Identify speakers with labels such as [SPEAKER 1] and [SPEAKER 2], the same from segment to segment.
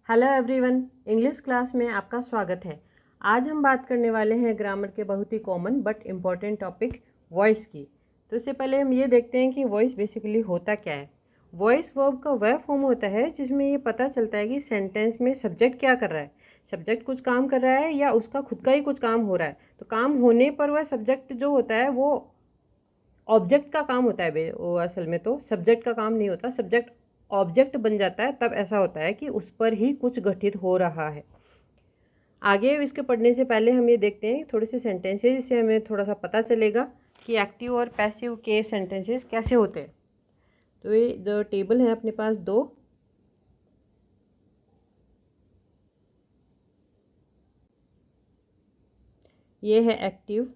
[SPEAKER 1] Hello everyone, English class में आपका स्वागत है। आज हम बात करने वाले हैं ग्रामर के बहुत ही common but important topic voice की। तो इससे पहले हम ये देखते हैं कि वॉइस बेसिकली होता क्या है। वॉइस वर्ब का वह फॉर्म होता है जिसमें ये पता चलता है कि सेंटेंस में सब्जेक्ट क्या कर रहा है। सब्जेक्ट कुछ काम कर रहा है या उसका खुद का ही कुछ काम हो रहा है। तो काम होने पर वह सब्जेक्ट जो होता है वो ऑब्जेक्ट का काम होता है। वो असल में तो सब्जेक्ट का काम नहीं होता, सब्जेक्ट ऑब्जेक्ट बन जाता है। तब ऐसा होता है कि उस पर ही कुछ घटित हो रहा है। आगे इसके पढ़ने से पहले हम ये देखते हैं थोड़े से सेंटेंसेस, जिससे हमें थोड़ा सा पता चलेगा कि एक्टिव और पैसिव के सेंटेंसेस कैसे होते हैं। तो ये जो टेबल है अपने पास दो, ये है एक्टिव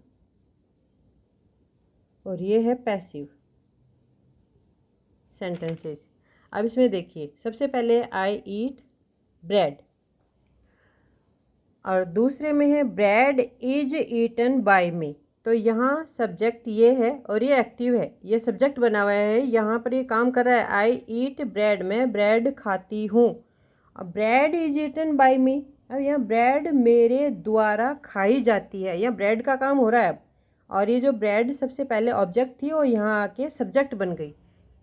[SPEAKER 1] और ये है पैसिव सेंटेंसेस। अब इसमें देखिए, सबसे पहले आई ईट ब्रेड और दूसरे में है ब्रेड इज ईटन बाय मी। तो यहाँ सब्जेक्ट ये है और ये एक्टिव है, ये सब्जेक्ट बना हुआ है, यहाँ पर ये काम कर रहा है। आई ईट ब्रेड, मैं ब्रेड खाती हूँ। अब ब्रेड इज ईटन बाय मी, अब यहाँ ब्रेड मेरे द्वारा खाई जाती है, यहाँ ब्रेड का काम हो रहा है अब। और ये जो ब्रेड सबसे पहले ऑब्जेक्ट थी वो यहाँ आके सब्जेक्ट बन गई।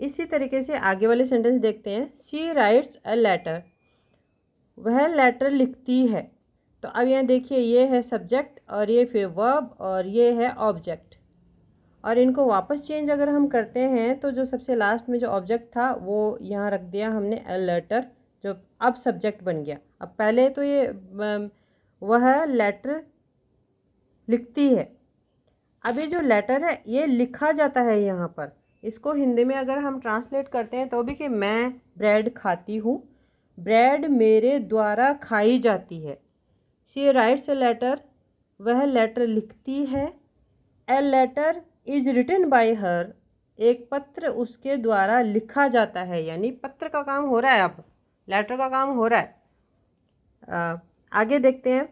[SPEAKER 1] इसी तरीके से आगे वाले सेंटेंस देखते हैं। शी राइट्स अ लेटर, वह लेटर लिखती है। तो अब यहाँ देखिए, ये है सब्जेक्ट और ये फिर वर्ब और ये है ऑब्जेक्ट। और इनको वापस चेंज अगर हम करते हैं तो जो सबसे लास्ट में जो ऑब्जेक्ट था वो यहाँ रख दिया हमने अ लेटर, जो अब सब्जेक्ट बन गया। अब पहले तो ये वह लेटर लिखती है, अब ये जो लेटर है ये लिखा जाता है यहाँ पर। इसको हिंदी में अगर हम ट्रांसलेट करते हैं तो भी कि मैं ब्रेड खाती हूँ, ब्रेड मेरे द्वारा खाई जाती है। शी राइट्स ए लेटर, वह लेटर लिखती है। A letter is written by her, एक पत्र उसके द्वारा लिखा जाता है, यानी पत्र का काम हो रहा है, अब लेटर का काम हो रहा है। आगे देखते हैं।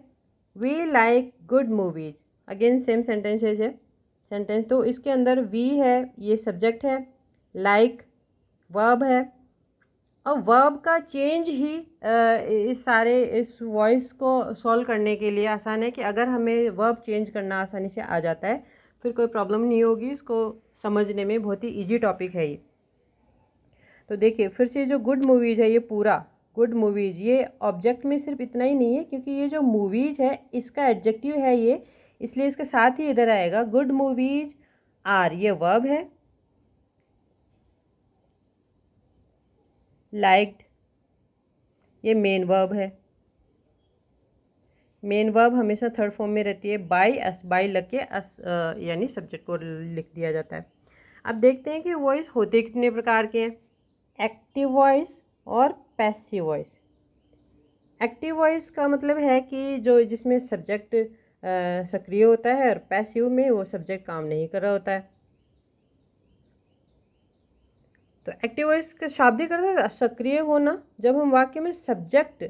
[SPEAKER 1] We like good movies, again same sentences है। सेंटेंस तो इसके अंदर वी है, ये सब्जेक्ट है, लाइक वर्ब है। और वर्ब का चेंज ही इस वॉइस को सॉल्व करने के लिए आसान है कि अगर हमें वर्ब चेंज करना आसानी से आ जाता है फिर कोई प्रॉब्लम नहीं होगी। इसको समझने में बहुत ही इजी टॉपिक है ये। तो देखिए फिर से, जो गुड मूवीज है, ये पूरा गुड मूवीज, ये ऑब्जेक्ट में सिर्फ इतना ही नहीं है, क्योंकि ये जो मूवीज है इसका एडजेक्टिव है ये, इसलिए इसके साथ ही इधर आएगा गुड मूवीज आर, ये वर्ब है। लाइक्ड, ये मेन वर्ब है। मेन वर्ब हमेशा थर्ड फॉर्म में रहती है। बाय एस, बाय लग के एस यानी सब्जेक्ट को लिख दिया जाता है। अब देखते हैं कि वॉइस होते कितने प्रकार के हैं, एक्टिव वॉइस और पैसिव वॉइस। एक्टिव वॉइस का मतलब है कि जो जिसमें सब्जेक्ट सक्रिय होता है, और पैसिव में वो सब्जेक्ट काम नहीं कर रहा होता है। तो एक्टिव वॉइस का शाब्दिक अर्थ है सक्रिय होना। जब हम वाक्य में सब्जेक्ट,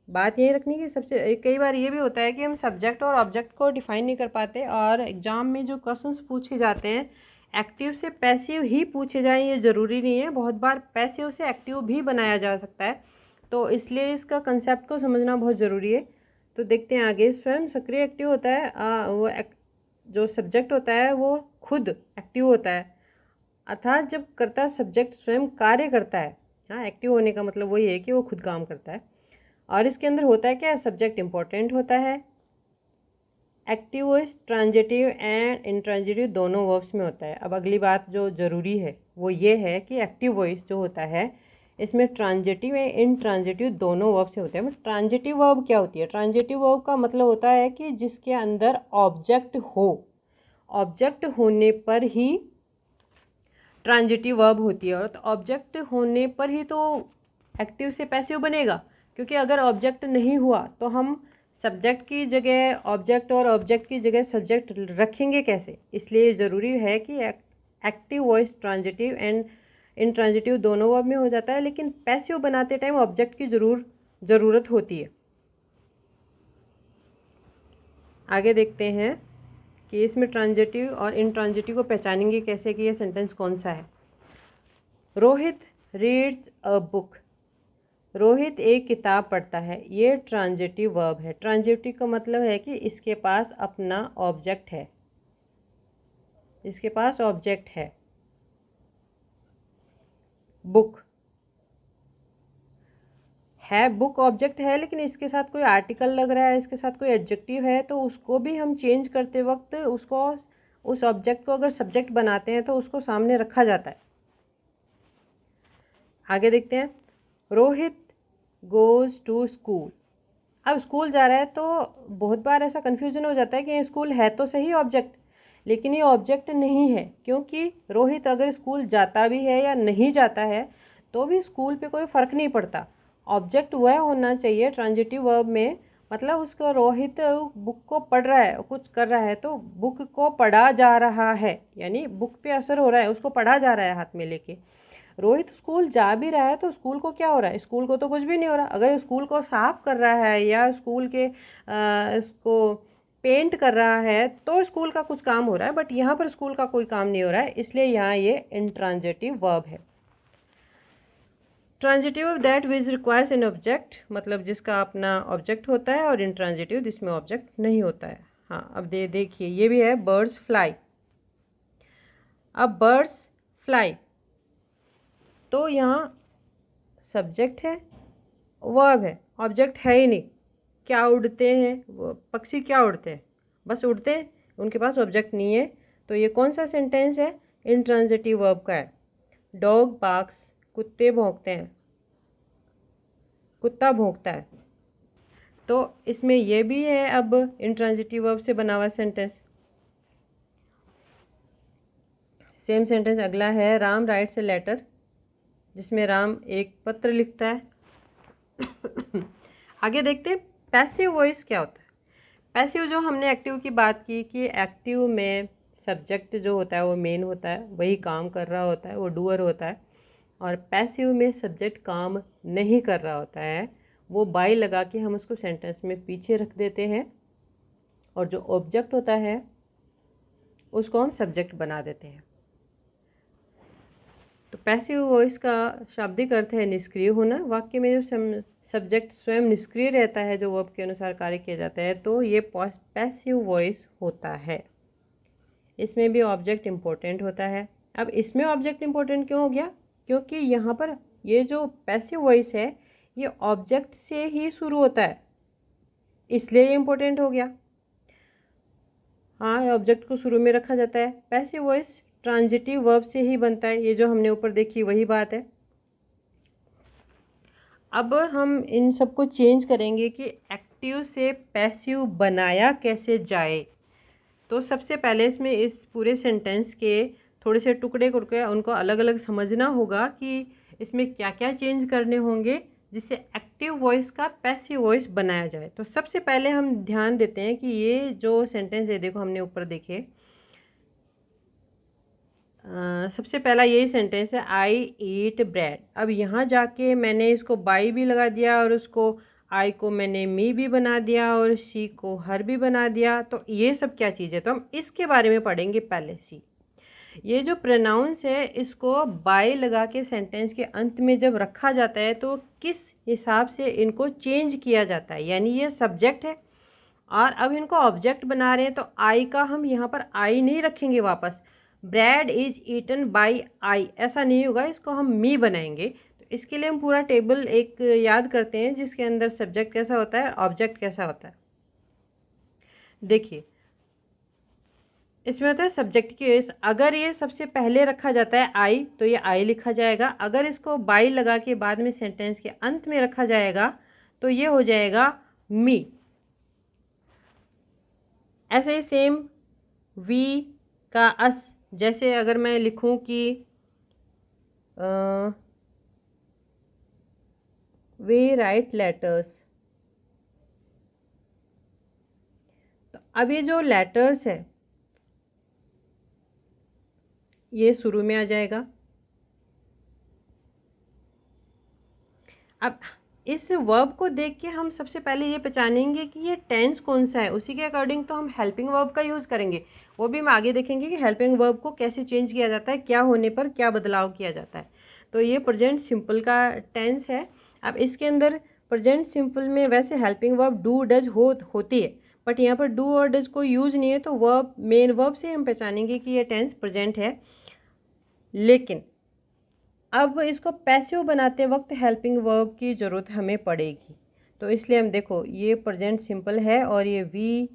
[SPEAKER 1] बात यही रखनी कि सबसे कई बार ये भी होता है कि हम सब्जेक्ट और ऑब्जेक्ट को डिफाइन नहीं कर पाते, और एग्जाम में जो क्वेश्चंस पूछे जाते हैं एक्टिव से पैसिव ही पूछे जाएं, ये ज़रूरी नहीं है। बहुत बार पैसिव से एक्टिव भी बनाया जा सकता है, तो इसलिए इसका कंसेप्ट को समझना बहुत ज़रूरी है। तो देखते हैं आगे। स्वयं सक्रिय एक्टिव होता है, जो सब्जेक्ट होता है वो खुद एक्टिव होता है, अर्थात जब कर्ता सब्जेक्ट स्वयं कार्य करता है। हाँ, एक्टिव होने का मतलब वही है कि वो खुद काम करता है। और इसके अंदर होता है क्या, सब्जेक्ट इंपॉर्टेंट होता है। Active voice transitive and intransitive दोनों वर्ब्स में होता है। अब अगली बात जो ज़रूरी है वो ये है कि एक्टिव वॉइस जो होता है इसमें ट्रांजिटिव एंड इंट्रांजिटिव दोनों वर्ब से होते हैं। ट्रांजिटिव वर्ब क्या होती है, ट्रांजिटिव वर्ब का मतलब होता है कि जिसके अंदर ऑब्जेक्ट हो, ऑब्जेक्ट होने पर ही ट्रांजिटिव वर्ब होती है। और तो ऑब्जेक्ट होने पर ही तो एक्टिव से पैसिव बनेगा, क्योंकि अगर ऑब्जेक्ट नहीं हुआ तो हम सब्जेक्ट की जगह ऑब्जेक्ट और ऑब्जेक्ट की जगह सब्जेक्ट रखेंगे कैसे। इसलिए ज़रूरी है कि active voice transitive and intransitive दोनों वर्ब में हो जाता है, लेकिन पैसिव बनाते टाइम ऑब्जेक्ट की ज़रूरत होती है। आगे देखते हैं कि इसमें ट्रांजिटिव और इंट्रांजिटिव को पहचानेंगे कैसे, कि ये सेंटेंस कौन सा है। Rohit reads a book, Rohit एक किताब पढ़ता है, ये ट्रांजिटिव वर्ब है। ट्रांजिटिव का मतलब है कि इसके पास अपना ऑब्जेक्ट है, इसके पास ऑब्जेक्ट है। बुक है, बुक ऑब्जेक्ट है, लेकिन इसके साथ कोई आर्टिकल लग रहा है, इसके साथ कोई एडजेक्टिव है, तो उसको भी हम चेंज करते वक्त उसको, उस ऑब्जेक्ट को अगर सब्जेक्ट बनाते हैं तो उसको सामने रखा जाता है। आगे देखते हैं। Rohit goes to school. अब स्कूल जा रहा है तो बहुत बार ऐसा कन्फ्यूजन हो जाता है कि स्कूल है तो सही ऑब्जेक्ट, लेकिन ये ऑब्जेक्ट नहीं है, क्योंकि रोहित अगर स्कूल जाता भी है या नहीं जाता है तो भी स्कूल पे कोई फ़र्क नहीं पड़ता। ऑब्जेक्ट वह होना चाहिए ट्रांजिटिव वर्ब में, मतलब उसको रोहित बुक को पढ़ रहा है, कुछ कर रहा है, तो बुक को पढ़ा जा रहा है, यानी बुक पे असर हो रहा है, उसको पढ़ा जा रहा है हाथ में लेके। रोहित स्कूल जा भी रहा है तो स्कूल को क्या हो रहा है? स्कूल को तो कुछ भी नहीं हो रहा। अगर स्कूल को साफ कर रहा है या स्कूल के इसको पेंट कर रहा है तो स्कूल का कुछ काम हो रहा है, बट यहाँ पर स्कूल का कोई काम नहीं हो रहा है, इसलिए यहाँ ये इंट्रांजिटिव वर्ब है। Transitive that which requires an object, मतलब जिसका अपना ऑब्जेक्ट होता है, और इंट्रांजिटिव जिसमें ऑब्जेक्ट नहीं होता है। हाँ, अब देखिए ये भी है, बर्ड्स फ्लाई। अब बर्ड्स फ्लाई, तो यहाँ सब्जेक्ट है, वर्ब है, ऑब्जेक्ट है ही नहीं। क्या उड़ते हैं वो पक्षी? क्या उड़ते हैं? बस उड़ते हैं, उनके पास ऑब्जेक्ट नहीं है। तो ये कौन सा सेंटेंस है? इंट्रांजिटिव वर्ब का है। डॉग बार्क्स, कुत्ते भौंकते हैं, कुत्ता भौंकता है, तो इसमें ये भी है अब इंट्रांजिटिव वर्ब से बना हुआ सेंटेंस। सेम सेंटेंस अगला है, राम राइट्स ए लेटर, जिसमें राम एक पत्र लिखता है। आगे देखते हैं पैसिव वॉइस क्या होता है। पैसिव, जो हमने एक्टिव की बात की कि एक्टिव में सब्जेक्ट जो होता है वो मेन होता है, वही काम कर रहा होता है, वो डूअर होता है। और पैसिव में सब्जेक्ट काम नहीं कर रहा होता है, वो बाई लगा के हम उसको सेंटेंस में पीछे रख देते हैं, और जो ऑब्जेक्ट होता है उसको हम सब्जेक्ट बना देते हैं। तो पैसिव वॉइस का शाब्दिक अर्थ है निष्क्रिय होना। वाक्य में जो सब्जेक्ट स्वयं निष्क्रिय रहता है, जो वर्ब के अनुसार कार्य किया जाता है, तो ये पैसिव वॉइस होता है। इसमें भी ऑब्जेक्ट इम्पोर्टेंट होता है। अब इसमें ऑब्जेक्ट इम्पोर्टेंट क्यों हो गया? क्योंकि यहाँ पर ये जो पैसिव वॉइस है ये ऑब्जेक्ट से ही शुरू होता है, इसलिए ये इम्पोर्टेंट हो गया। हाँ, ऑब्जेक्ट को शुरू में रखा जाता है। पैसिव वॉइस ट्रांजिटिव वर्ब से ही बनता है, ये जो हमने ऊपर देखी वही बात है। अब हम इन सबको चेंज करेंगे कि एक्टिव से पैसिव बनाया कैसे जाए। तो सबसे पहले इसमें इस पूरे सेंटेंस के थोड़े से टुकड़े करके उनको अलग अलग समझना होगा कि इसमें क्या क्या चेंज करने होंगे जिससे एक्टिव वॉइस का पैसिव वॉइस बनाया जाए। तो सबसे पहले हम ध्यान देते हैं कि ये जो सेंटेंस है, देखो हमने ऊपर देखे, सबसे पहला यही सेंटेंस है, आई ईट ब्रेड। अब यहाँ जाके मैंने इसको बाई भी लगा दिया, और उसको आई को मैंने मी भी बना दिया, और शी को हर भी बना दिया। तो ये सब क्या चीज़ है? तो हम इसके बारे में पढ़ेंगे पहले। सी, ये जो प्रोनाउंस है इसको बाई लगा के सेंटेंस के अंत में जब रखा जाता है तो किस हिसाब से इनको चेंज किया जाता है। यानी ये सब्जेक्ट है और अब इनको ऑब्जेक्ट बना रहे हैं, तो आई का हम यहाँ पर आई नहीं रखेंगे वापस। Bread is eaten by I ऐसा नहीं होगा, इसको हम मी बनाएंगे। तो इसके लिए हम पूरा टेबल एक याद करते हैं जिसके अंदर सब्जेक्ट कैसा होता है, ऑब्जेक्ट कैसा होता है। देखिए, इसमें होता है सब्जेक्ट की केस, अगर ये सबसे पहले रखा जाता है आई तो ये आई लिखा जाएगा। अगर इसको बाई लगा के बाद में सेंटेंस के अंत में रखा जाएगा तो ये हो जाएगा मी। ऐसे ही सेम वी का अस, जैसे अगर मैं लिखूं कि वी राइट लेटर्स, तो अब ये जो लेटर्स है ये शुरू में आ जाएगा। अब इस वर्ब को देख के हम सबसे पहले ये पहचानेंगे कि ये टेंस कौन सा है, उसी के अकॉर्डिंग तो हम हेल्पिंग वर्ब का यूज़ करेंगे। वो भी हम आगे देखेंगे कि हेल्पिंग वर्ब को कैसे चेंज किया जाता है, क्या होने पर क्या बदलाव किया जाता है। तो ये प्रेजेंट सिंपल का टेंस है। अब इसके अंदर प्रेजेंट सिंपल में वैसे हेल्पिंग वर्ब डू डज होती है, बट यहाँ पर डू और डज को यूज़ नहीं है, तो वर्ब मेन वर्ब से हम पहचानेंगे कि ये टेंस प्रेजेंट है। लेकिन अब इसको पैसिव बनाते वक्त हेल्पिंग वर्ब की ज़रूरत हमें पड़ेगी, तो इसलिए हम देखो ये प्रेजेंट सिंपल है और ये वी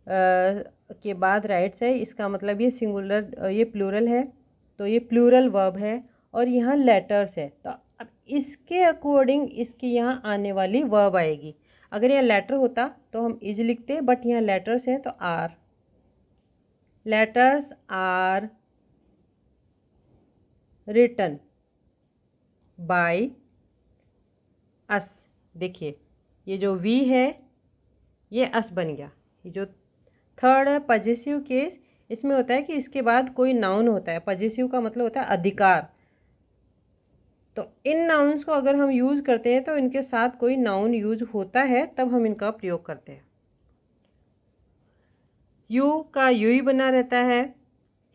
[SPEAKER 1] के बाद राइट्स है, इसका मतलब ये सिंगुलर ये प्लूरल है, तो ये प्लूरल वर्ब है और यहाँ लेटर्स है। तो अब इसके अकॉर्डिंग इसकी यहाँ आने वाली वर्ब आएगी। अगर यहाँ लेटर होता तो हम इज लिखते, बट यहाँ लेटर्स है तो are. Letters are written by us. देखिए ये जो वी है ये अस बन गया। ये जो थर्ड है पजेसिव केस, इसमें होता है कि इसके बाद कोई नाउन होता है। पजेसिव का मतलब होता है अधिकार। तो इन नाउन्स को अगर हम यूज़ करते हैं तो इनके साथ कोई नाउन यूज होता है, तब हम इनका प्रयोग करते हैं। यू का यू ही बना रहता है,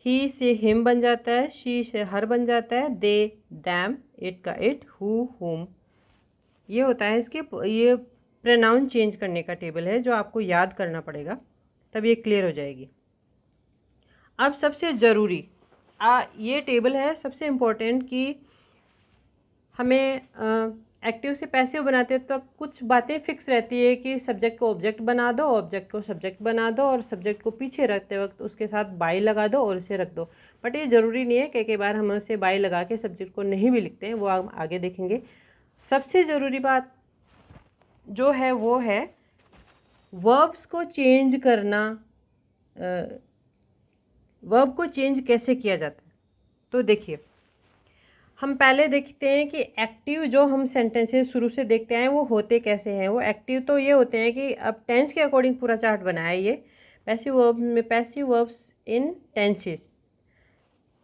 [SPEAKER 1] ही से हिम बन जाता है, शी से हर बन जाता है, दे दैम, इट का इट, हु हुम। ये होता है इसके, ये प्रोनाउन चेंज करने का टेबल है जो आपको याद करना पड़ेगा, तब ये क्लियर हो जाएगी। अब सबसे ज़रूरी ये टेबल है सबसे इम्पोर्टेंट कि हमें एक्टिव से पैसिव बनाते हैं तो कुछ बातें फिक्स रहती है कि सब्जेक्ट को ऑब्जेक्ट बना दो, ऑब्जेक्ट को सब्जेक्ट बना दो और सब्जेक्ट को पीछे रखते वक्त उसके साथ बाई लगा दो और इसे रख दो। बट ये ज़रूरी नहीं है, कई बार हम उसे बाई लगा के सब्जेक्ट को नहीं भी लिखते हैं, वो हम आगे देखेंगे। सबसे ज़रूरी बात जो है वो है वर्ब्स को चेंज करना। वर्ब को चेंज कैसे किया जाता है, तो देखिए हम पहले देखते हैं कि एक्टिव जो हम सेंटेंसेस शुरू से देखते हैं वो होते कैसे हैं। वो एक्टिव तो ये होते हैं कि अब टेंस के अकॉर्डिंग पूरा चार्ट बनाया है ये। पैसिव वर्ब में पैसिव वर्ब्स इन टेंसेस,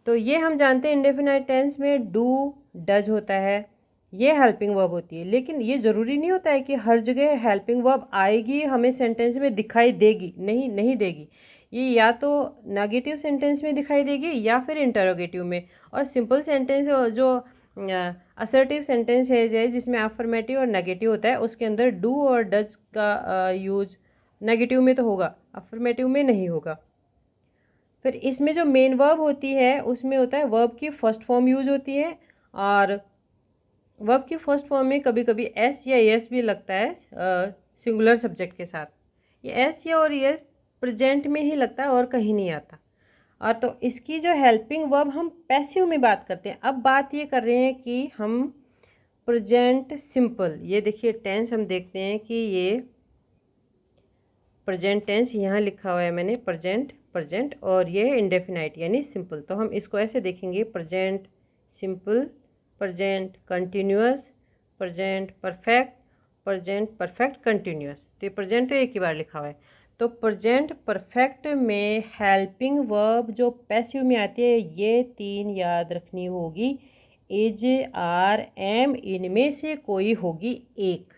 [SPEAKER 1] तो ये हम जानते हैं इंडेफिनाइट टेंस में डू डज होता है, ये हेल्पिंग वर्ब होती है। लेकिन ये ज़रूरी नहीं होता है कि हर जगह हेल्पिंग वर्ब आएगी हमें सेंटेंस में दिखाई देगी, नहीं देगी। ये या तो नेगेटिव सेंटेंस में दिखाई देगी या फिर इंटरोगेटिव में। और सिंपल सेंटेंस जो असर्टिव सेंटेंस है जिसमें अफर्मेटिव और नेगेटिव होता है, उसके अंदर डू और डज का यूज नेगेटिव में तो होगा, अफर्मेटिव में नहीं होगा। फिर इसमें जो मेन वर्ब होती है उसमें होता है वर्ब की फर्स्ट फॉर्म यूज होती है, और वर्ब की फर्स्ट फॉर्म में कभी कभी एस या एस भी लगता है सिंगुलर सब्जेक्ट के साथ। ये एस या और एस प्रेजेंट में ही लगता है और कहीं नहीं आता। और तो इसकी जो हेल्पिंग वर्ब हम पैसिव में बात करते हैं। अब बात ये कर रहे हैं कि हम प्रेजेंट सिंपल, ये देखिए टेंस हम देखते हैं कि ये प्रेजेंट टेंस यहाँ लिखा हुआ है मैंने प्रेजेंट और ये इंडेफिनाइट यानी सिंपल। तो हम इसको ऐसे देखेंगे present simple, present continuous, present perfect continuous. तो ये प्रेजेंट तो एक ही बार लिखा हुआ है। तो प्रेजेंट परफेक्ट में हेल्पिंग वर्ब जो पैसिव में आती है ये 3 याद रखनी होगी। इज, आर, एम, इनमें से कोई होगी एक।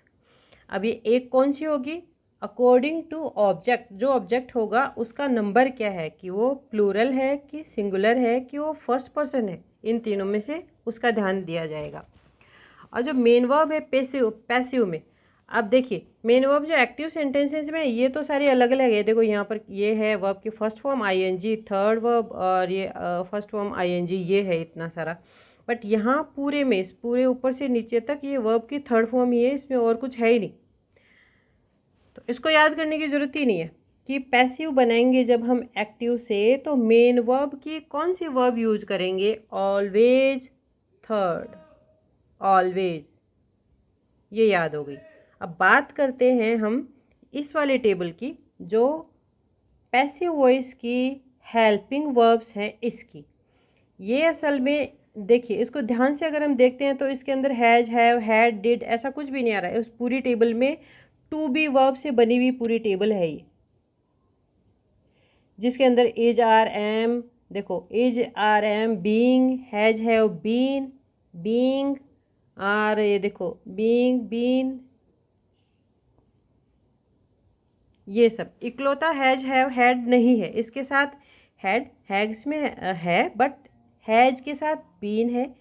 [SPEAKER 1] अब ये एक कौन सी होगी? अकॉर्डिंग टू ऑब्जेक्ट, जो ऑब्जेक्ट होगा उसका नंबर क्या है, कि वो प्लूरल है कि सिंगुलर है कि वो फर्स्ट पर्सन है, इन तीनों में से उसका ध्यान दिया जाएगा। और जो मेन वर्ब है पैसिव में, अब देखिए मेन वर्ब जो एक्टिव सेंटेंसेस में ये तो सारी अलग अलग है। देखो यहाँ पर ये है वर्ब की first form ING, third verb और ये फर्स्ट फॉर्म आईएनजी, ये है इतना सारा। बट यहाँ पूरे में इस पूरे ऊपर से नीचे तक ये वर्ब की थर्ड फॉर्म ही है, इसमें और कुछ है ही नहीं। तो इसको याद करने की ज़रूरत ही नहीं है कि पैसिव बनाएंगे जब हम एक्टिव से तो मेन वर्ब की कौन सी वर्ब यूज करेंगे? ऑलवेज थर्ड, ऑलवेज, ये याद हो गई। अब बात करते हैं हम इस वाले टेबल की जो पैसिव वॉइस की हेल्पिंग वर्ब्स हैं इसकी। ये असल में देखिए इसको ध्यान से अगर हम देखते हैं तो इसके अंदर हैज, हैव, हैड, डिड ऐसा कुछ भी नहीं आ रहा है। उस पूरी टेबल में टू बी वर्ब से बनी हुई पूरी टेबल है ये, जिसके अंदर इज, आर, एम, देखो is, are, am, being, has, have, been, being, और ये देखो बीइंग, बीन, ये सब। इकलौता हैज, हैव, हैड नहीं है, इसके साथ हैड, हैग्स में है बट हैज के साथ बीन है,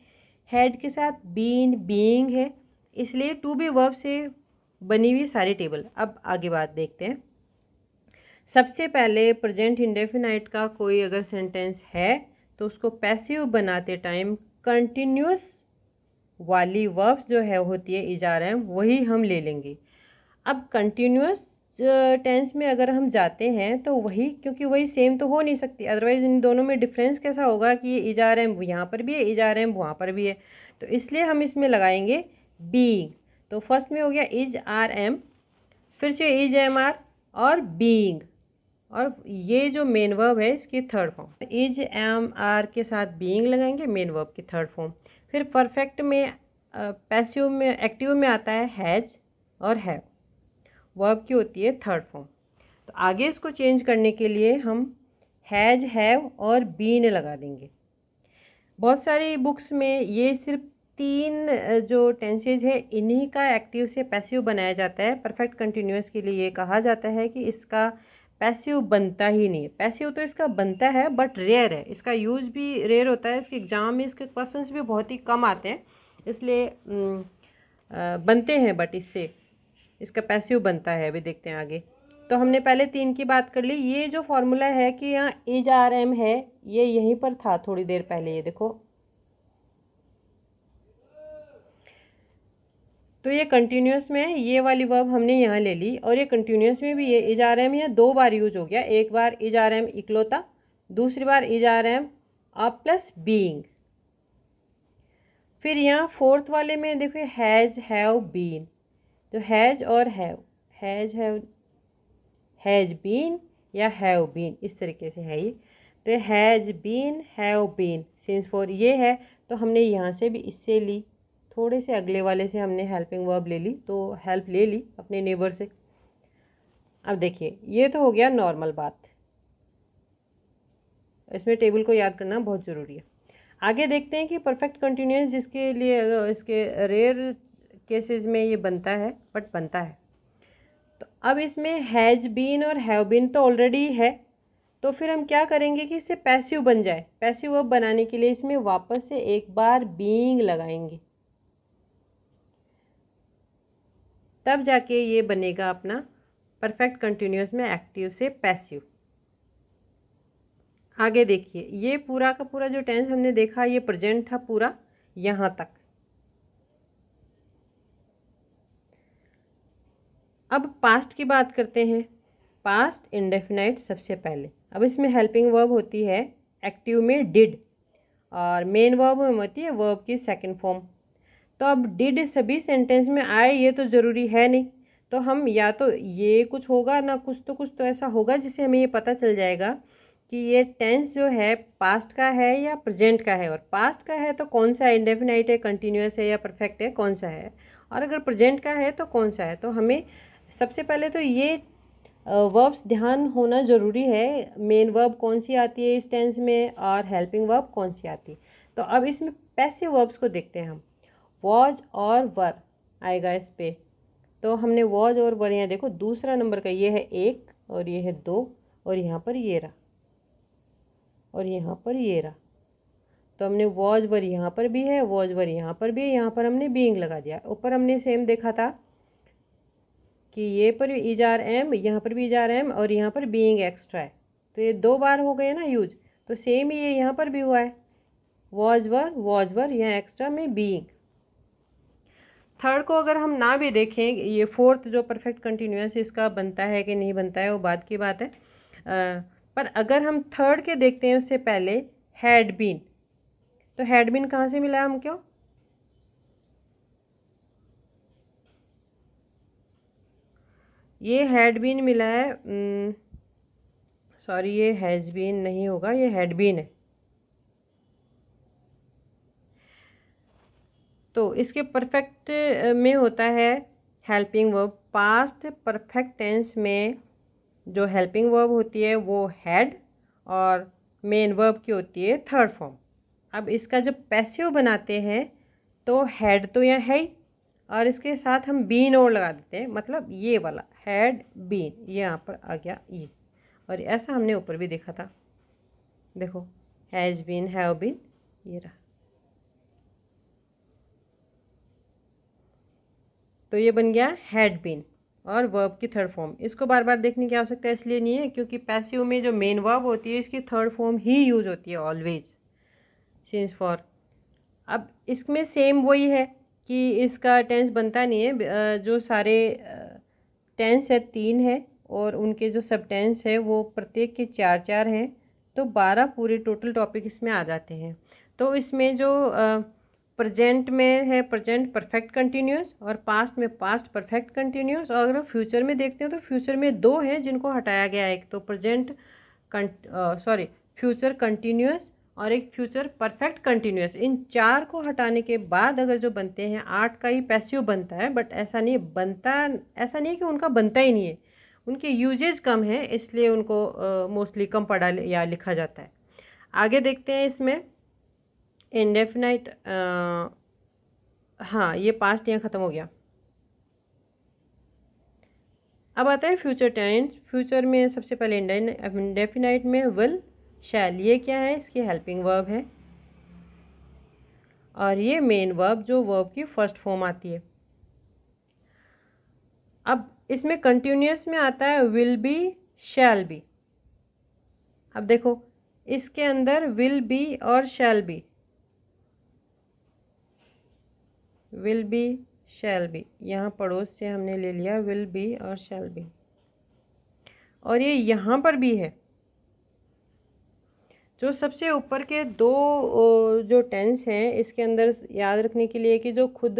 [SPEAKER 1] हैड के साथ बीन, बीइंग है, इसलिए टू बी वर्ब से बनी हुई सारी टेबल। अब आगे बात देखते हैं। सबसे पहले प्रेजेंट इंडेफिनाइट का कोई अगर सेंटेंस है तो उसको पैसिव बनाते टाइम कंटिन्यूस वाली वर्ब्स जो है होती है इजार एम, वही हम ले लेंगे। अब कंटिन्यूस टेंस में अगर हम जाते हैं तो वही, क्योंकि वही सेम तो हो नहीं सकती, अदरवाइज इन दोनों में डिफरेंस कैसा होगा कि ये इजार एम यहाँ पर भी है, इजार एम वहाँ पर भी है। तो इसलिए हम इसमें लगाएंगे बीइंग। तो फर्स्ट में हो गया इज आर एम, फिर से इज एम आर और बीइंग, और ये जो मेन वर्ब है इसकी third form is am are के साथ बीइंग लगाएंगे, मेन वर्ब की थर्ड फॉर्म। फिर परफेक्ट में पैसिव में एक्टिव में आता है हैज और हैव, वर्ब की होती है थर्ड फॉर्म। तो आगे इसको चेंज करने के लिए हम हैज हैव और बीन लगा देंगे। बहुत सारी बुक्स में ये सिर्फ 3 जो टेंसेज है इन्हीं का एक्टिव से पैसिव बनाया जाता है। परफेक्ट कंटिन्यूअस के लिए ये कहा जाता है कि इसका पैसिव बनता ही नहीं है। पैसिव तो इसका बनता है बट रेयर है, इसका यूज भी रेयर होता है, इसके एग्जाम में इसके क्वेश्चंस भी बहुत ही कम आते हैं, इसलिए बनते हैं बट इससे इसका पैसिव बनता है। अभी देखते हैं आगे। तो हमने पहले 3 की बात कर ली। ये जो फॉर्मूला है कि यहाँ इज आर एम है, ये यहीं पर था थोड़ी देर पहले, ये देखो। तो ये कंटिन्यूस में है, ये वाली वर्ब हमने यहाँ ले ली, और ये कंटिन्यूस में भी ये इज आर एम यहाँ 2 बार यूज हो गया। एक बार इज आर एम इकलौता, दूसरी बार इज आर एम अब प्लस बीइंग। फिर यहाँ फोर्थ वाले में देखो हैज हैव बीन, तो हैज और हैव, हैज बीन या हैव बीन, इस तरीके से है ये। तो has been have been since for ये है, तो हमने यहाँ से भी इससे ली, थोड़े से अगले वाले से हमने हेल्पिंग वर्ब ले ली, तो हेल्प ले ली अपने नेबर से। अब देखिए ये तो हो गया नॉर्मल बात, इसमें टेबल को याद करना बहुत ज़रूरी है। आगे देखते हैं कि परफेक्ट कंटिन्यूअस जिसके लिए इसके रेयर केसेस में ये बनता है बट बनता है। तो अब इसमें हैज़ बीन और हैव बीन तो ऑलरेडी है, तो फिर हम क्या करेंगे कि इससे पैसिव बन जाए। पैसिव वर्ब बनाने के लिए इसमें वापस से एक बार बीइंग लगाएंगे, तब जाके ये बनेगा अपना परफेक्ट कंटिन्यूअस में एक्टिव से पैसिव। आगे देखिए, ये पूरा का पूरा जो टेंस हमने देखा ये प्रेजेंट था पूरा यहाँ तक। अब पास्ट की बात करते हैं। पास्ट इंडेफिनाइट सबसे पहले। अब इसमें हेल्पिंग वर्ब होती है एक्टिव में डिड, और मेन वर्ब में होती है वर्ब की सेकंड फॉर्म। तो अब डिड सभी सेंटेंस में आए ये तो ज़रूरी है नहीं, तो हम या तो ये कुछ होगा ना कुछ तो ऐसा होगा जिससे हमें ये पता चल जाएगा कि ये टेंस जो है पास्ट का है या प्रेजेंट का है। और पास्ट का है तो कौन सा इंडेफिनाइट है, कंटिन्यूअस है या परफेक्ट है, कौन सा है, और अगर प्रेजेंट का है तो कौन सा है। तो हमें सबसे पहले तो ये वर्ब्स ध्यान होना ज़रूरी है, मेन वर्ब कौन सी आती है इस टेंस में और हेल्पिंग वर्ब कौन सी आती है। तो अब इसमें पैसिव वर्ब्स को देखते हैं हम। वॉज और वर आएगा इस पे। तो हमने वॉज और वर यहाँ देखो दूसरा नंबर का, ये है 1 और ये है 2 और यहाँ पर ये रहा और यहाँ पर ये रहा। तो हमने वॉज वर यहाँ पर भी है, वॉज वर यहाँ पर भी है, यहाँ पर हमने बीइंग लगा दिया। ऊपर हमने सेम देखा था कि ये पर इज आर एम, यहाँ पर भी इज आर एम और यहाँ पर बीइंग एक्स्ट्रा है, तो ये 2 बार हो गए ना यूज। तो सेम ही ये यहाँ पर भी हुआ है, वॉज वर यहाँ एक्स्ट्रा में बीइंग। थर्ड को अगर हम ना भी देखें, ये फोर्थ जो परफेक्ट कंटिन्यूअस इसका बनता है कि नहीं बनता है वो बात की बात है। पर अगर हम थर्ड के देखते हैं उससे पहले हैड बीन, तो हैड बीन कहाँ से मिला हम क्यों, ये हैड बीन मिला है, सॉरी ये हैज़ बीन नहीं होगा, ये हैड बीन है। तो इसके परफेक्ट में होता है helping verb. Past perfect tense में जो हेल्पिंग वर्ब होती है वो हैड और मेन वर्ब की होती है थर्ड फॉर्म। अब इसका जब पैसिव बनाते हैं तो हैड तो यहाँ है ही, और इसके साथ हम बीन और लगा देते हैं, मतलब ये वाला हैड बीन ये यहाँ पर आ गया ये। और ऐसा हमने ऊपर भी देखा था, देखो हैज़ बीन हैव बीन ये रहा। तो ये बन गया हैड बीन और वर्ब की थर्ड फॉर्म। इसको बार बार देखने की आवश्यकता इसलिए नहीं है क्योंकि पैसिव में जो मेन वर्ब होती है इसकी थर्ड फॉर्म ही यूज होती है ऑलवेज, सिंस फॉर। अब इसमें सेम वही है कि इसका टेंस बनता नहीं है, जो सारे टेंस है 3 है और उनके जो सब टेंस है वो प्रत्येक के 4 हैं, तो 12 पूरे टोटल टॉपिक इसमें आ जाते हैं। तो इसमें जो प्रेजेंट में है प्रेजेंट परफेक्ट कंटिन्यूस और पास्ट में पास्ट परफेक्ट कंटिन्यूस, और अगर फ्यूचर में देखते हैं तो फ्यूचर में 2 हैं जिनको हटाया गया है, एक तो प्रेजेंट फ्यूचर कंटिन्यूस और एक फ्यूचर परफेक्ट कंटिन्यूस। इन 4 को हटाने के बाद अगर जो बनते हैं 8 का ही पैसिव बनता है, बट ऐसा नहीं बनता, ऐसा नहीं है कि उनका बनता ही नहीं है, उनके यूजेज कम है इसलिए उनको मोस्टली कम पढ़ा या लिखा जाता है। आगे देखते हैं इसमें इंडेफिनाइट, हाँ ये पास्ट यहाँ ख़त्म हो गया। अब आता है फ्यूचर टेंस। फ्यूचर में सबसे पहले इंडेफिनाइट में विल शैल, ये क्या है, इसकी हेल्पिंग वर्ब है और ये मेन वर्ब जो वर्ब की फर्स्ट फॉर्म आती है। अब इसमें कंटिन्यूस में आता है विल बी शैल बी। अब देखो इसके अंदर विल बी और shall be, will be shall be, यहाँ पड़ोस से हमने ले लिया विल बी और शैल बी, और ये यहाँ पर भी है। जो सबसे ऊपर के 2 जो टेंस हैं इसके अंदर याद रखने के लिए कि जो खुद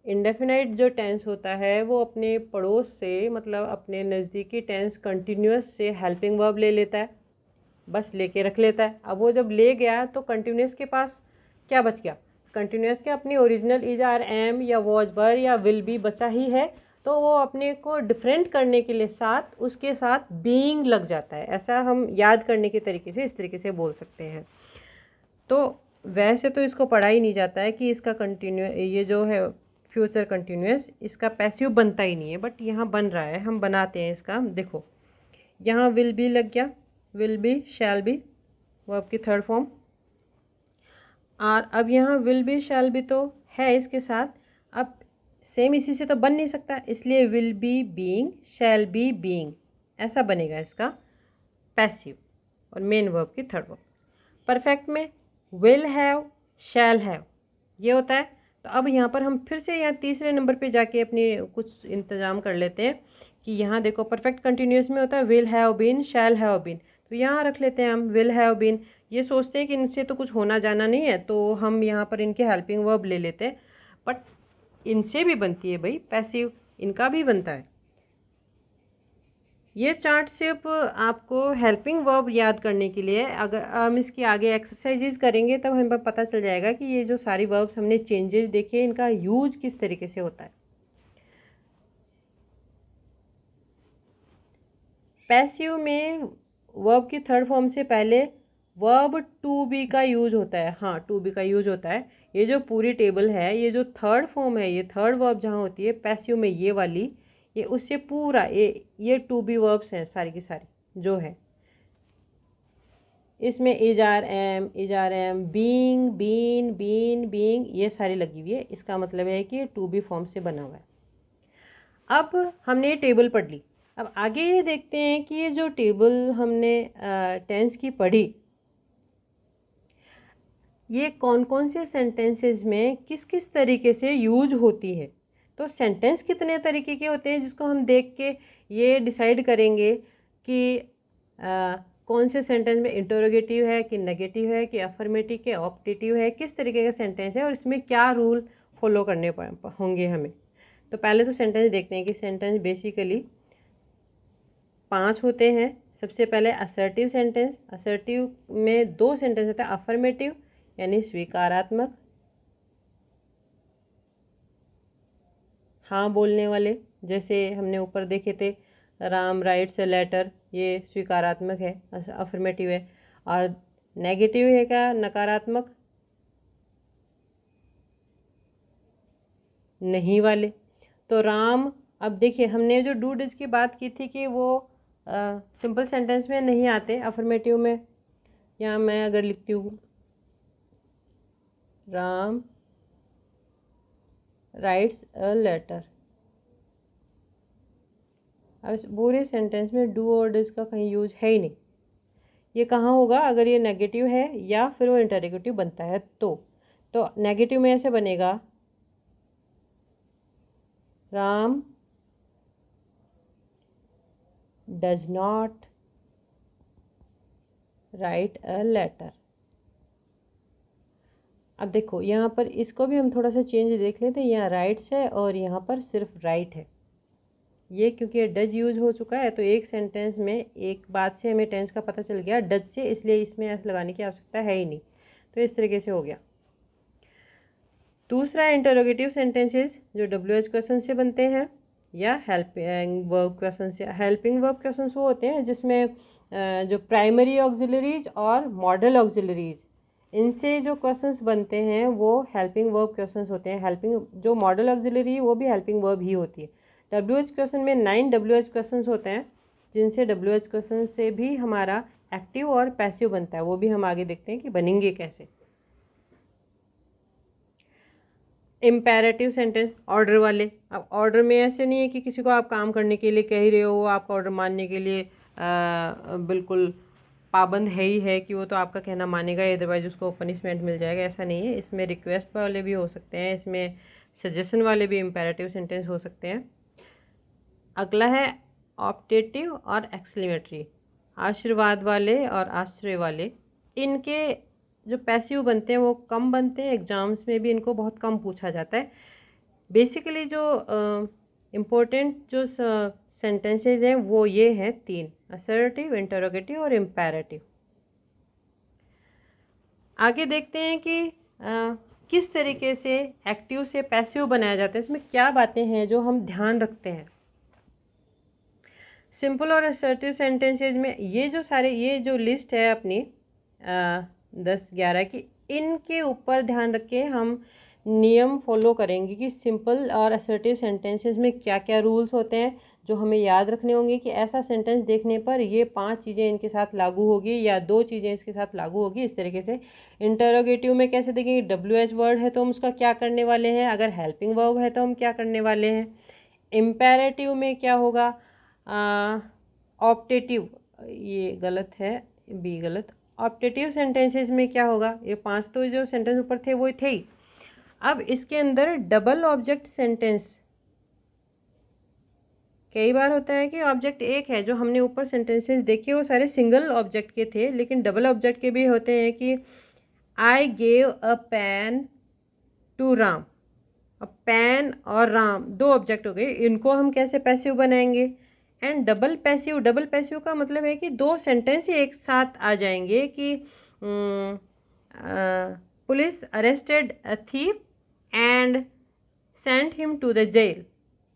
[SPEAKER 1] इंडेफिनाइट जो टेंस होता है वो अपने पड़ोस से, मतलब अपने नज़दीकी टेंस कंटिन्यूस से हेल्पिंग वर्ब ले लेता है, बस लेके रख लेता है। अब वो जब ले गया तो कंटिन्यूस के पास क्या बच गया, कंटिन्यूस के अपनी ओरिजिनल इज आर एम या वॉज वर या विल बी बचा ही है, तो वो अपने को डिफरेंट करने के लिए साथ उसके साथ बीइंग लग जाता है। ऐसा हम याद करने के तरीके से इस तरीके से बोल सकते हैं। तो वैसे तो इसको पढ़ा ही नहीं जाता है कि इसका कंटिन्यू ये जो है फ्यूचर कंटिन्यूस इसका पैसिव बनता ही नहीं है, बट यहाँ बन रहा है, हम बनाते हैं इसका। देखो यहाँ विल बी लग गया, will be shall be verb की थर्ड फॉर्म, और अब यहाँ विल बी शैल बी तो है इसके साथ, अब सेम इसी से तो बन नहीं सकता, इसलिए will be being shall be being ऐसा बनेगा इसका पैसिव और मेन वर्ब की थर्ड वर्ब। परफेक्ट में विल हैव शैल हैव ये होता है। तो अब यहाँ पर हम फिर से यहाँ तीसरे नंबर पे जाके अपनी कुछ इंतज़ाम कर लेते हैं कि यहाँ देखो परफेक्ट कंटिन्यूस में होता है will have been shall have been, तो यहाँ रख लेते हैं हम विल हैव बीन। ये सोचते हैं कि इनसे तो कुछ होना जाना नहीं है तो हम यहाँ पर इनके हेल्पिंग वर्ब ले लेते हैं, बट इनसे भी बनती है भाई पैसिव, इनका भी बनता है। ये चार्ट सिर्फ आपको हेल्पिंग वर्ब याद करने के लिए, अगर हम इसकी आगे एक्सरसाइजेज करेंगे तब हमें पता चल जाएगा कि ये जो सारी वर्ब्स हमने चेंजेस देखे इनका यूज किस तरीके से होता है। पैसिव में वर्ब की थर्ड फॉर्म से पहले वर्ब टू बी का यूज होता है, हाँ टू बी का यूज होता है। ये जो पूरी टेबल है, ये जो थर्ड फॉर्म है, ये थर्ड वर्ब जहाँ होती है पैसिव में ये वाली, ये उससे पूरा ये टू बी वर्ब्स हैं सारी की सारी जो है इसमें is are am being been been being ये सारी लगी हुई है। इसका मतलब है कि ये टू बी फॉर्म से बना हुआ है। अब हमने ये टेबल पढ़ ली, अब आगे ये देखते हैं कि ये जो टेबल हमने टेंस की पढ़ी, ये कौन कौन से सेंटेंसेस में किस किस तरीके से यूज होती है। तो सेंटेंस कितने तरीके के होते हैं जिसको हम देख के ये डिसाइड करेंगे कि कौन से सेंटेंस में इंटरोगेटिव है कि नेगेटिव है कि अफर्मेटिव के ऑप्टेटिव है, किस तरीके का सेंटेंस है और इसमें क्या रूल फॉलो करने होंगे हमें। तो पहले तो सेंटेंस देखते हैं कि सेंटेंस बेसिकली 5 होते हैं। सबसे पहले असर्टिव सेंटेंस, असर्टिव में 2 सेंटेंस होते हैं, अफर्मेटिव यानी स्वीकारात्मक, हाँ बोलने वाले, जैसे हमने ऊपर देखे थे राम राइट्स ए लेटर, ये स्वीकारात्मक है अफर्मेटिव है। और नेगेटिव है क्या, नकारात्मक, नहीं वाले। तो राम, अब देखिए हमने जो डू डिज की बात की थी कि वो सिंपल सेंटेंस में नहीं आते अफर्मेटिव में। यहाँ मैं अगर लिखती हूँ राम राइट्स अ लेटर। अब इस पूरे सेंटेंस में डू और डज का कहीं यूज है ही नहीं। ये कहाँ होगा? अगर ये नेगेटिव है या फिर वो इंटरोगेटिव बनता है तो नेगेटिव में ऐसे बनेगा, Ram does not write a letter. अब देखो यहाँ पर इसको भी हम थोड़ा सा चेंज देख लेते हैं। यहाँ राइट्स है और यहाँ पर सिर्फ राइट है। ये क्योंकि डज यूज हो चुका है तो एक सेंटेंस में एक बात से हमें टेंस का पता चल गया डज से, इसलिए इसमें ऐसे लगाने की आवश्यकता है ही नहीं। तो इस तरीके से हो गया। दूसरा इंटरोगेटिव सेंटेंसेस जो WH क्वेश्चन से बनते हैं या हेल्पिंग वर्ब क्वेश्चन से। हेल्पिंग वर्ब क्वेश्चन वो होते हैं जिसमें जो प्राइमरी ऑक्सिलरीज और मॉडल ऑक्सिलरीज, इनसे जो क्वेश्चंस बनते हैं वो हेल्पिंग वर्ब क्वेश्चंस होते हैं। हेल्पिंग जो मॉडल ऑक्सिलरी है वो भी हेल्पिंग वर्ब ही होती है। WH क्वेश्चन में 9 WH क्वेश्चंस होते हैं जिनसे WH क्वेश्चन से भी हमारा एक्टिव और पैसिव बनता है। वो भी हम आगे देखते हैं कि बनेंगे कैसे। इम्पेरेटिव सेंटेंस ऑर्डर वाले। अब ऑर्डर में ऐसे नहीं है कि किसी को आप काम करने के लिए कह ही रहे हो, वो आपका ऑर्डर मानने के लिए बिल्कुल पाबंद है ही है कि वो तो आपका कहना मानेगा, अदरवाइज उसको पनिशमेंट मिल जाएगा। ऐसा नहीं है। इसमें रिक्वेस्ट वाले भी हो सकते हैं, इसमें सजेशन वाले भी इम्पेरेटिव सेंटेंस हो सकते हैं। अगला है ऑप्टेटिव और एक्सक्लेमेटरी। आशीर्वाद वाले और आश्रय वाले, इनके जो पैसिव बनते हैं वो कम बनते हैं। एग्जाम्स में भी इनको बहुत कम पूछा जाता है। बेसिकली जो इम्पोर्टेंट जो सेंटेंसेज हैं वो ये हैं 3, असर्टिव, इंटरोगेटिव और इम्पेरेटिव। आगे देखते हैं कि किस तरीके से एक्टिव से पैसिव बनाया जाता है। इसमें क्या बातें हैं जो हम ध्यान रखते हैं। सिंपल और असर्टिव सेंटेंसेज में ये जो लिस्ट है अपनी 10-11 की, इनके ऊपर ध्यान रख के हम नियम फॉलो करेंगे कि सिंपल और असर्टिव सेंटेंसेस में क्या क्या रूल्स होते हैं जो हमें याद रखने होंगे कि ऐसा सेंटेंस देखने पर ये 5 चीज़ें इनके साथ लागू होगी या 2 चीज़ें इसके साथ लागू होगी। इस तरीके से इंटरोगेटिव में कैसे देखेंगे, WH वर्ड है तो हम उसका क्या करने वाले हैं, अगर हेल्पिंग वर्ब है तो हम क्या करने वाले हैं। इम्पेरेटिव में क्या होगा, ऑप्टेटिव, ये गलत है, बी गलत। ऑप्टेटिव सेंटेंसेस में क्या होगा, ये 5 तो जो सेंटेंस ऊपर थे वो थे ही। अब इसके अंदर डबल ऑब्जेक्ट सेंटेंस, कई बार होता है कि ऑब्जेक्ट एक है, जो हमने ऊपर सेंटेंसेस देखे वो सारे सिंगल ऑब्जेक्ट के थे, लेकिन डबल ऑब्जेक्ट के भी होते हैं कि I gave a pen to Ram. अब पेन और राम 2 ऑब्जेक्ट हो गए, इनको हम कैसे पैसिव बनाएंगे। एंड डबल पैसिव का मतलब है कि 2 सेंटेंस ही एक साथ आ जाएंगे कि police arrested a thief and sent him to the jail.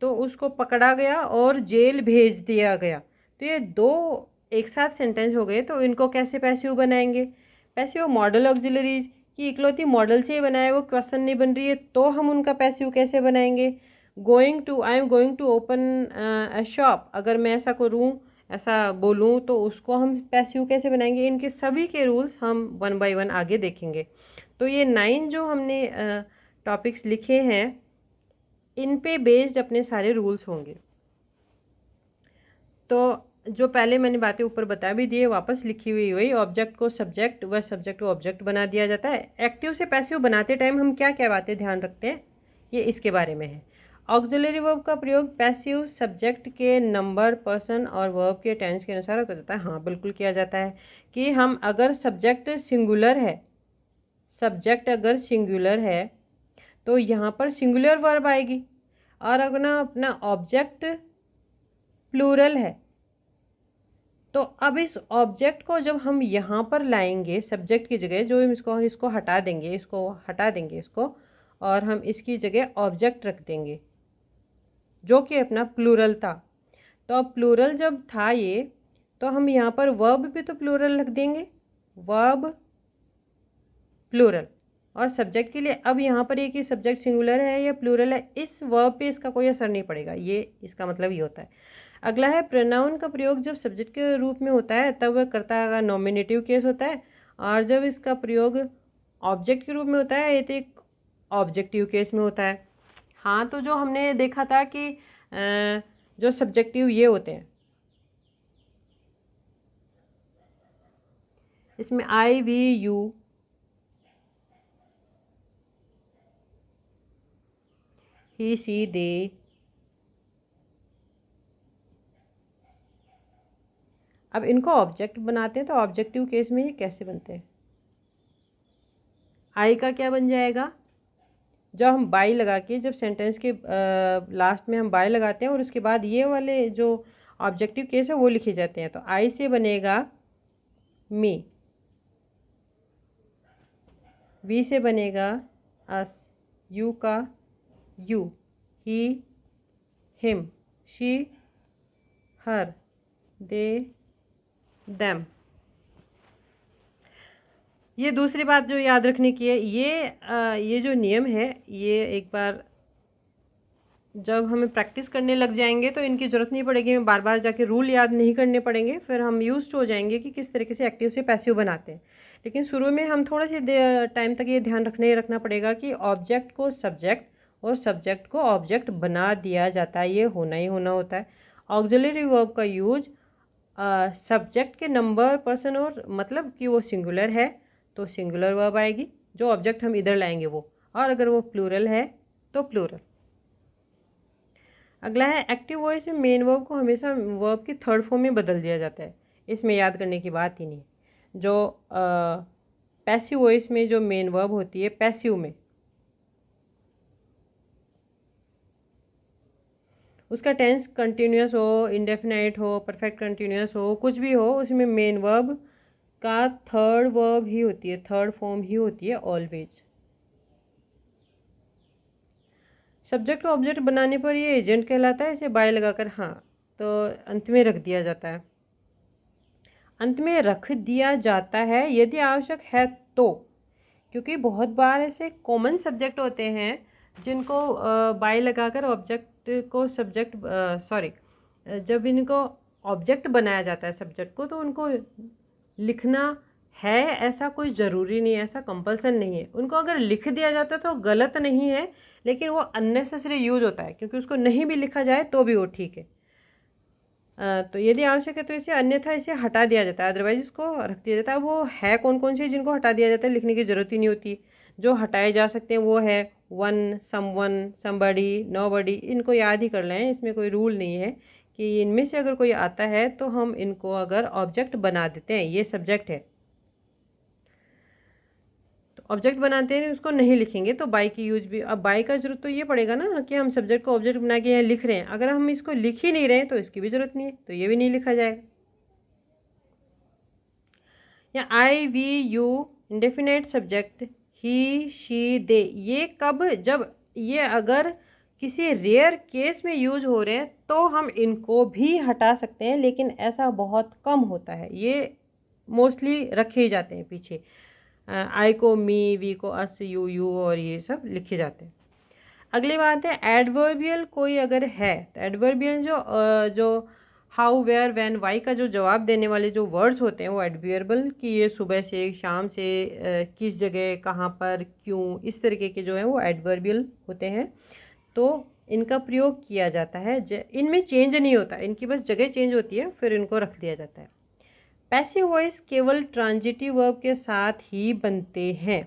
[SPEAKER 1] तो उसको पकड़ा गया और जेल भेज दिया गया। तो ये 2 एक साथ सेंटेंस हो गए, तो इनको कैसे पैसिव बनाएंगे। पैसिव मॉडल ऑक्सिलरीज की इकलौती मॉडल से ही बनाया, वो क्वेश्चन नहीं बन रही है तो हम उनका पैसिव कैसे बनाएंगे। I am going to open a shop, अगर मैं ऐसा करूँ, ऐसा बोलूँ तो उसको हम पैसिव कैसे बनाएंगे। इनके सभी के रूल्स हम 1 बाय 1 आगे देखेंगे। तो ये 9 जो हमने टॉपिक्स लिखे हैं इन पे बेस्ड अपने सारे रूल्स होंगे। तो जो पहले मैंने बातें ऊपर बता भी दिए, वापस लिखी हुई वही, ऑब्जेक्ट को सब्जेक्ट व सब्जेक्ट को ऑब्जेक्ट बना दिया जाता है। एक्टिव से पैसिव बनाते टाइम हम क्या क्या बातें ध्यान रखते हैं, ये इसके बारे में है। ऑक्सिलरी वर्ब का प्रयोग पैसिव सब्जेक्ट के नंबर, पर्सन और वर्ब के टेंस के अनुसार किया जाता है। हाँ, बिल्कुल किया जाता है कि हम अगर सब्जेक्ट सिंगुलर है तो यहाँ पर सिंगुलर वर्ब आएगी, और अगर अपना ऑब्जेक्ट प्लूरल है तो अब इस ऑब्जेक्ट को जब हम यहाँ पर लाएंगे सब्जेक्ट की जगह, जो इसको हटा देंगे इसको, और हम इसकी जगह ऑब्जेक्ट रख देंगे जो कि अपना प्लूरल था। तो अब प्लूरल जब था ये, तो हम यहाँ पर वर्ब भी तो प्लूरल रख देंगे, वर्ब प्लूरल। और सब्जेक्ट के लिए अब यहाँ पर ये कि सब्जेक्ट सिंगुलर है या प्लूरल है, इस वर्ब पे इसका कोई असर नहीं पड़ेगा। ये इसका मतलब ये होता है। अगला है प्रोनाउन का प्रयोग जब सब्जेक्ट के रूप में होता है तब वह कर्ता का नॉमिनेटिव केस होता है, और जब इसका प्रयोग ऑब्जेक्ट के रूप में होता है ये तो एक ऑब्जेक्टिव केस में होता है। हाँ, तो जो हमने देखा था कि जो सब्जेक्टिव ये होते हैं, इसमें आई वी यू, ही सी दे, अब इनको ऑब्जेक्ट बनाते हैं तो ऑब्जेक्टिव केस में ये कैसे बनते हैं। आई का क्या बन जाएगा, जब हम बाई लगा के, जब सेंटेंस के लास्ट में हम बाई लगाते हैं और उसके बाद ये वाले जो ऑब्जेक्टिव केस है वो लिखे जाते हैं, तो आई से बनेगा मी, वी से बनेगा अस, यू का you, he him, she her, they them. ये दूसरी बात जो याद रखने की है, ये जो नियम है, ये एक बार जब हमें प्रैक्टिस करने लग जाएंगे तो इनकी ज़रूरत नहीं पड़ेगी, हमें बार बार जाके रूल याद नहीं करने पड़ेंगे, फिर हम यूज्ड हो जाएंगे कि किस तरीके से एक्टिव से पैसिव बनाते हैं। लेकिन शुरू में हम थोड़ा से टाइम तक ये ध्यान रखना पड़ेगा कि ऑब्जेक्ट को सब्जेक्ट और सब्जेक्ट को ऑब्जेक्ट बना दिया जाता है, ये होना ही होना होता है। ऑक्सिलरी वर्ब का यूज सब्जेक्ट के नंबर, पर्सन और मतलब कि वो सिंगुलर है तो सिंगुलर वर्ब आएगी, जो ऑब्जेक्ट हम इधर लाएंगे वो, और अगर वो प्लूरल है तो प्लूरल। अगला है एक्टिव वॉइस में मेन वर्ब को हमेशा वर्ब की थर्ड फॉर्म में बदल दिया जाता है, इसमें याद करने की बात ही नहीं। जो पैसिव वॉइस में जो मेन वर्ब होती है, पैसिव में उसका टेंस कंटिन्यूस हो, इंडेफिनाइट हो, परफेक्ट कंटिन्यूस हो, कुछ भी हो, उसमें मेन वर्ब का थर्ड वर्ब ही होती है, थर्ड फॉर्म ही होती है ऑलवेज। सब्जेक्ट को ऑब्जेक्ट बनाने पर ये एजेंट कहलाता है, इसे बाय लगाकर हाँ तो अंत में रख दिया जाता है। अंत में रख दिया जाता है यदि आवश्यक है तो, क्योंकि बहुत बार ऐसे कॉमन सब्जेक्ट होते हैं जिनको बाय लगाकर ऑब्जेक्ट को सब्जेक्ट जब इनको ऑब्जेक्ट बनाया जाता है सब्जेक्ट को, तो उनको लिखना है ऐसा कोई ज़रूरी नहीं है, ऐसा कंपल्सन नहीं है। उनको अगर लिख दिया जाता है तो गलत नहीं है, लेकिन वो अननेसेसरी यूज होता है, क्योंकि उसको नहीं भी लिखा जाए तो भी वो ठीक है। तो यदि आवश्यक है तो इसे, अन्यथा इसे हटा दिया जाता है, अदरवाइज इसको रख दिया जाता है। वो है कौन कौन से जिनको हटा दिया जाता है, लिखने की ज़रूरत ही नहीं होती। जो हटाए जा सकते हैं वो है वन, समवन, समबडी, नोबडी, इनको याद ही कर लें, इसमें कोई रूल नहीं है कि इनमें से अगर कोई आता है तो हम इनको अगर ऑब्जेक्ट बना देते हैं, ये सब्जेक्ट है तो ऑब्जेक्ट बनाते हैं, उसको नहीं लिखेंगे तो बाई की यूज भी, अब बाई का जरूरत तो ये पड़ेगा ना कि हम सब्जेक्ट को ऑब्जेक्ट बना के यहाँ लिख रहे हैं, अगर हम इसको लिख ही नहीं रहे हैं तो इसकी भी जरूरत नहीं है, तो ये भी नहीं लिखा जाएगा। या I we you indefinite subject, he she they, ये कब, जब ये अगर किसी रेयर केस में यूज हो रहे हैं तो हम इनको भी हटा सकते हैं, लेकिन ऐसा बहुत कम होता है, ये मोस्टली रखे ही जाते हैं पीछे। आई को मी, वी को अस, यू और ये सब लिखे जाते हैं। अगली बात है एडवर्बियल कोई अगर है तो एडवर्बियल जो हाउ, वेयर, व्हेन, वाई का जो जवाब देने वाले जो वर्ड्स होते हैं वो एडवर्बियल, कि ये सुबह से, शाम से, किस जगह, कहाँ पर, क्यों, इस तरीके के जो है वो एडवर्बियल होते हैं, तो इनका प्रयोग किया जाता है। इनमें चेंज नहीं होता, इनकी बस जगह चेंज होती है, फिर इनको रख दिया जाता है। पैसिव वॉइस केवल ट्रांजिटिव वर्ब के साथ ही बनते हैं,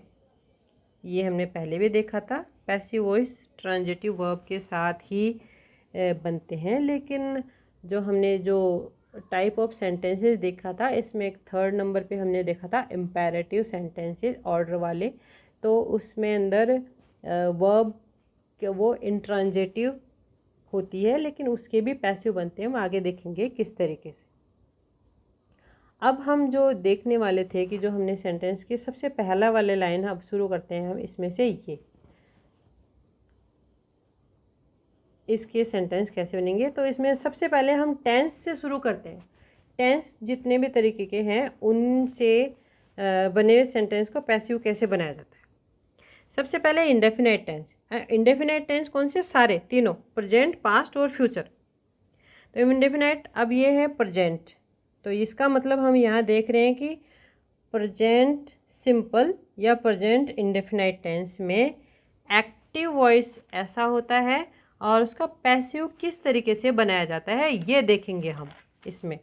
[SPEAKER 1] ये हमने पहले भी देखा था, पैसिव वॉइस ट्रांजिटिव वर्ब के साथ ही बनते हैं। लेकिन जो हमने जो टाइप ऑफ सेंटेंसेस देखा था, इसमें एक थर्ड नंबर पे हमने देखा था इम्पेरेटिव सेंटेंसेस ऑर्डर वाले, तो उसमें अंदर वर्ब वो इंट्रांजिटिव होती है, लेकिन उसके भी पैसिव बनते हैं, हम आगे देखेंगे किस तरीके से। अब हम जो देखने वाले थे कि जो हमने सेंटेंस की सबसे पहला वाले लाइन, अब शुरू करते हैं हम इसमें से, ये इसके सेंटेंस कैसे बनेंगे। तो इसमें सबसे पहले हम टेंस से शुरू करते हैं। टेंस जितने भी तरीके के हैं उनसे बने हुए सेंटेंस को पैसिव कैसे बनाया जाता है। सबसे पहले इंडेफिनाइट टेंस। इंडेफिनाइट टेंस कौन से, सारे तीनों, प्रेजेंट, पास्ट और फ्यूचर। तो इंडेफिनाइट, अब ये है प्रेजेंट, तो इसका मतलब हम यहाँ देख रहे हैं कि प्रेजेंट सिंपल या प्रेजेंट इंडेफिनाइट टेंस में एक्टिव वॉइस ऐसा होता है और उसका पैसिव किस तरीके से बनाया जाता है ये देखेंगे हम इसमें।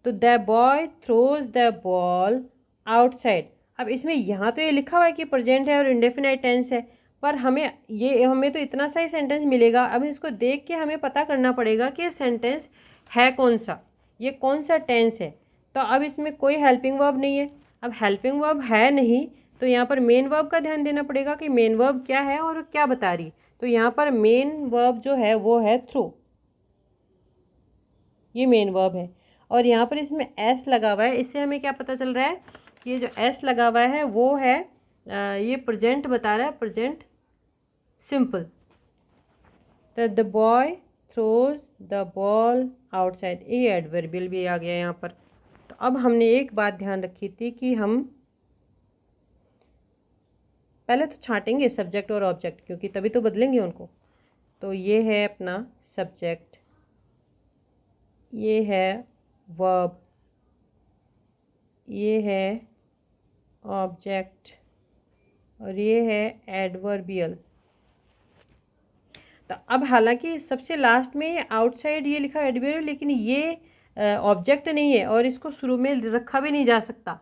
[SPEAKER 1] तो the boy throws the ball outside. अब इसमें यहाँ तो ये लिखा हुआ है कि प्रेजेंट है और इंडेफिनाइट टेंस है, पर हमें तो इतना सा ही सेंटेंस मिलेगा। अब इसको देख के हमें पता करना पड़ेगा कि ये सेंटेंस है कौन सा, ये कौन सा टेंस है। तो अब इसमें कोई हेल्पिंग वर्ब नहीं है। अब हेल्पिंग वर्ब है नहीं तो यहाँ पर मेन वर्ब का ध्यान देना पड़ेगा कि मेन वर्ब क्या है और क्या बता रही। तो यहाँ पर मेन वर्ब जो है वो है थ्रू, ये मेन वर्ब है। और यहाँ पर इसमें एस लगा हुआ है, इससे हमें क्या पता चल रहा है कि ये जो एस लगा हुआ है वो है ये प्रेजेंट बता रहा है, प्रेजेंट सिंपल। तो the boy throws the ball outside, ये एडवर्बियल भी आ गया यहाँ पर। तो अब हमने एक बात ध्यान रखी थी कि हम पहले तो छांटेंगे सब्जेक्ट और ऑब्जेक्ट, क्योंकि तभी तो बदलेंगे उनको। तो ये है अपना सब्जेक्ट, ये है वर्ब, ये है ऑब्जेक्ट और ये है एडवर्बियल। तो अब हालांकि सबसे लास्ट में आउटसाइड ये लिखा एडवर्बियल, लेकिन ये ऑब्जेक्ट नहीं है और इसको शुरू में रखा भी नहीं जा सकता।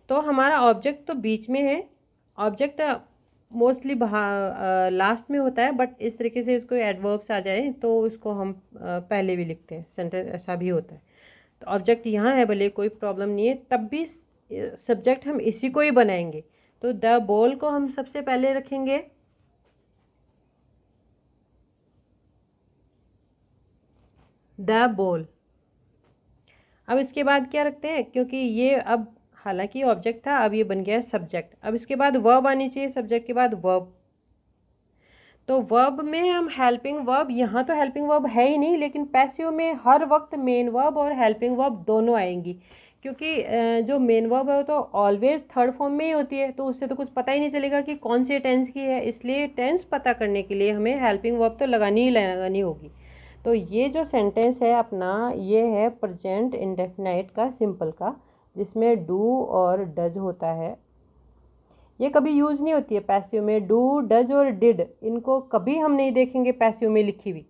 [SPEAKER 1] तो हमारा ऑब्जेक्ट तो बीच में है, ऑब्जेक्ट मोस्टली लास्ट में होता है, बट इस तरीके से इसको एडवर्ब्स आ जाए तो इसको हम पहले भी लिखते हैं, सेंटेंस ऐसा भी होता है। तो ऑब्जेक्ट यहाँ है, भले कोई प्रॉब्लम नहीं है, तब भी सब्जेक्ट हम इसी को ही बनाएंगे। तो द बॉल को हम सबसे पहले रखेंगे, द बॉल। अब इसके बाद क्या रखते हैं, क्योंकि ये अब हालांकि ऑब्जेक्ट था, अब ये बन गया सब्जेक्ट। अब इसके बाद वर्ब आनी चाहिए, सब्जेक्ट के बाद वर्ब। तो वर्ब में हम हेल्पिंग वर्ब, यहाँ तो हेल्पिंग वर्ब है ही नहीं, लेकिन पैसिव में हर वक्त मेन वर्ब और हेल्पिंग वर्ब दोनों आएंगी, क्योंकि जो मेन वर्ब है वो तो ऑलवेज थर्ड फॉर्म में ही होती है, तो उससे तो कुछ पता ही नहीं चलेगा कि कौन से टेंस की है। इसलिए टेंस पता करने के लिए हमें हेल्पिंग वर्ब तो लगानी ही लगानी होगी। तो ये जो सेंटेंस है अपना, ये है प्रेजेंट इंडेफिनाइट का सिंपल का, जिसमें डू और डज होता है। ये कभी यूज़ नहीं होती है पैसिव में, डू डज और डिड इनको कभी हम नहीं देखेंगे पैसिव में लिखी हुई।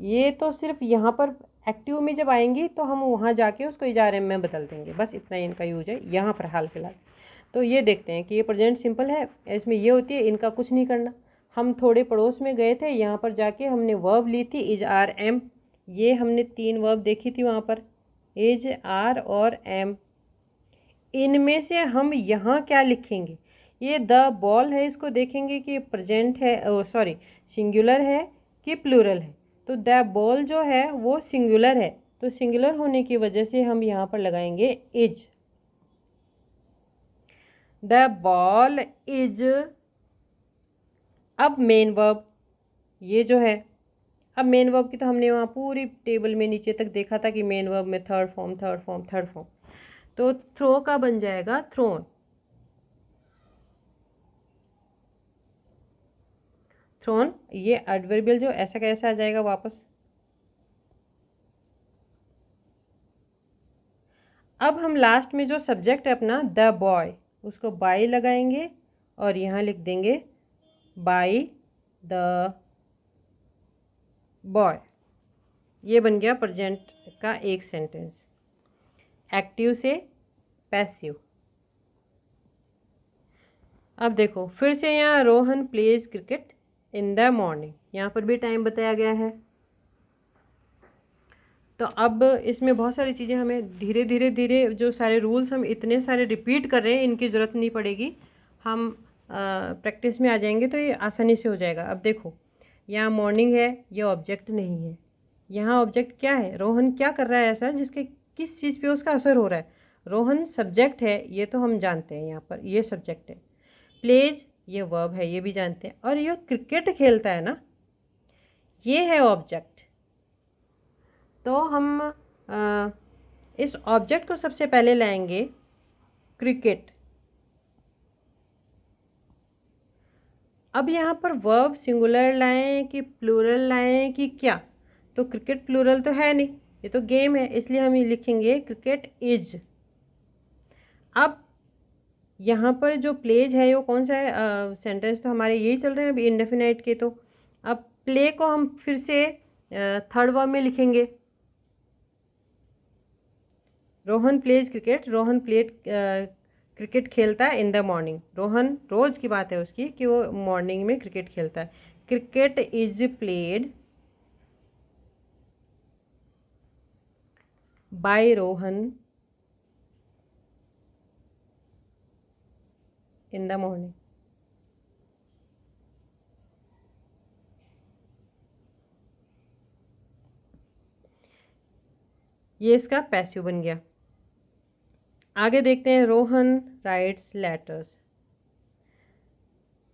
[SPEAKER 1] ये तो सिर्फ यहाँ पर एक्टिव में जब आएंगी तो हम वहाँ जाके उसको इजारे में बदल देंगे, बस इतना ही इनका यूज है यहाँ पर हाल फिलहाल। तो ये देखते हैं कि ये प्रेजेंट सिंपल है, इसमें ये होती है, इनका कुछ नहीं करना। हम थोड़े पड़ोस में गए थे, यहाँ पर जाके हमने वर्ब ली थी इज आर एम, ये हमने 3 वर्ब देखी थी वहाँ पर, इज आर और एम। इनमें से हम यहाँ क्या लिखेंगे, ये द बॉल है, इसको देखेंगे कि प्रेजेंट है, सॉरी सिंगुलर है कि प्लूरल है। तो द बॉल जो है वो सिंगुलर है, तो सिंगुलर होने की वजह से हम यहाँ पर लगाएंगे इज। The ball is. अब मेन वर्ब ये जो है, अब मेन वर्ब की तो हमने वहाँ पूरी टेबल में नीचे तक देखा था कि मेन वर्ब में third form third form third form. तो थ्रो का बन जाएगा थ्रोन, थ्रोन। ये एडवर्बियल जो ऐसा कैसा आ जाएगा वापस। अब हम लास्ट में जो सब्जेक्ट है अपना द बॉय, उसको बाय लगाएंगे और यहाँ लिख देंगे बाय द बॉय। ये बन गया प्रेजेंट का एक सेंटेंस, एक्टिव से पैसिव। अब देखो फिर से यहाँ Rohan pledge cricket in the morning, यहाँ पर भी टाइम बताया गया है। तो अब इसमें बहुत सारी चीज़ें हमें धीरे धीरे धीरे, जो सारे रूल्स हम इतने सारे रिपीट कर रहे हैं इनकी ज़रूरत नहीं पड़ेगी, हम प्रैक्टिस में आ जाएंगे तो ये आसानी से हो जाएगा। अब देखो यहाँ मॉर्निंग है, ये ऑब्जेक्ट नहीं है, यहाँ ऑब्जेक्ट क्या है, रोहन क्या कर रहा है ऐसा जिसके किस चीज़ पे उसका असर हो रहा है। रोहन सब्जेक्ट है, ये तो हम जानते हैं, यहाँ पर ये सब्जेक्ट है। प्लेज ये वर्ब है, ये भी जानते हैं। और ये क्रिकेट खेलता है ना, ये है ऑब्जेक्ट। तो हम इस ऑब्जेक्ट को सबसे पहले लाएंगे क्रिकेट। अब यहाँ पर वर्ब सिंगुलर लाएं कि प्लूरल लाएं कि क्या, तो क्रिकेट प्लूरल तो है नहीं, ये तो गेम है, इसलिए हम ये लिखेंगे क्रिकेट इज। अब यहाँ पर जो प्लेज है वो कौन सा है, सेंटेंस तो हमारे यही चल रहे हैं अभी इंडेफिनाइट के। तो अब प्ले को हम फिर से थर्ड वर्ब में लिखेंगे। Rohan pledge cricket, Rohan played cricket खेलता है इन द मॉर्निंग। रोहन रोज की बात है उसकी कि वो मॉर्निंग में क्रिकेट खेलता है। Cricket is played by Rohan in the morning. ये इसका पैसिव बन गया। आगे देखते हैं, रोहन राइट्स लेटर्स।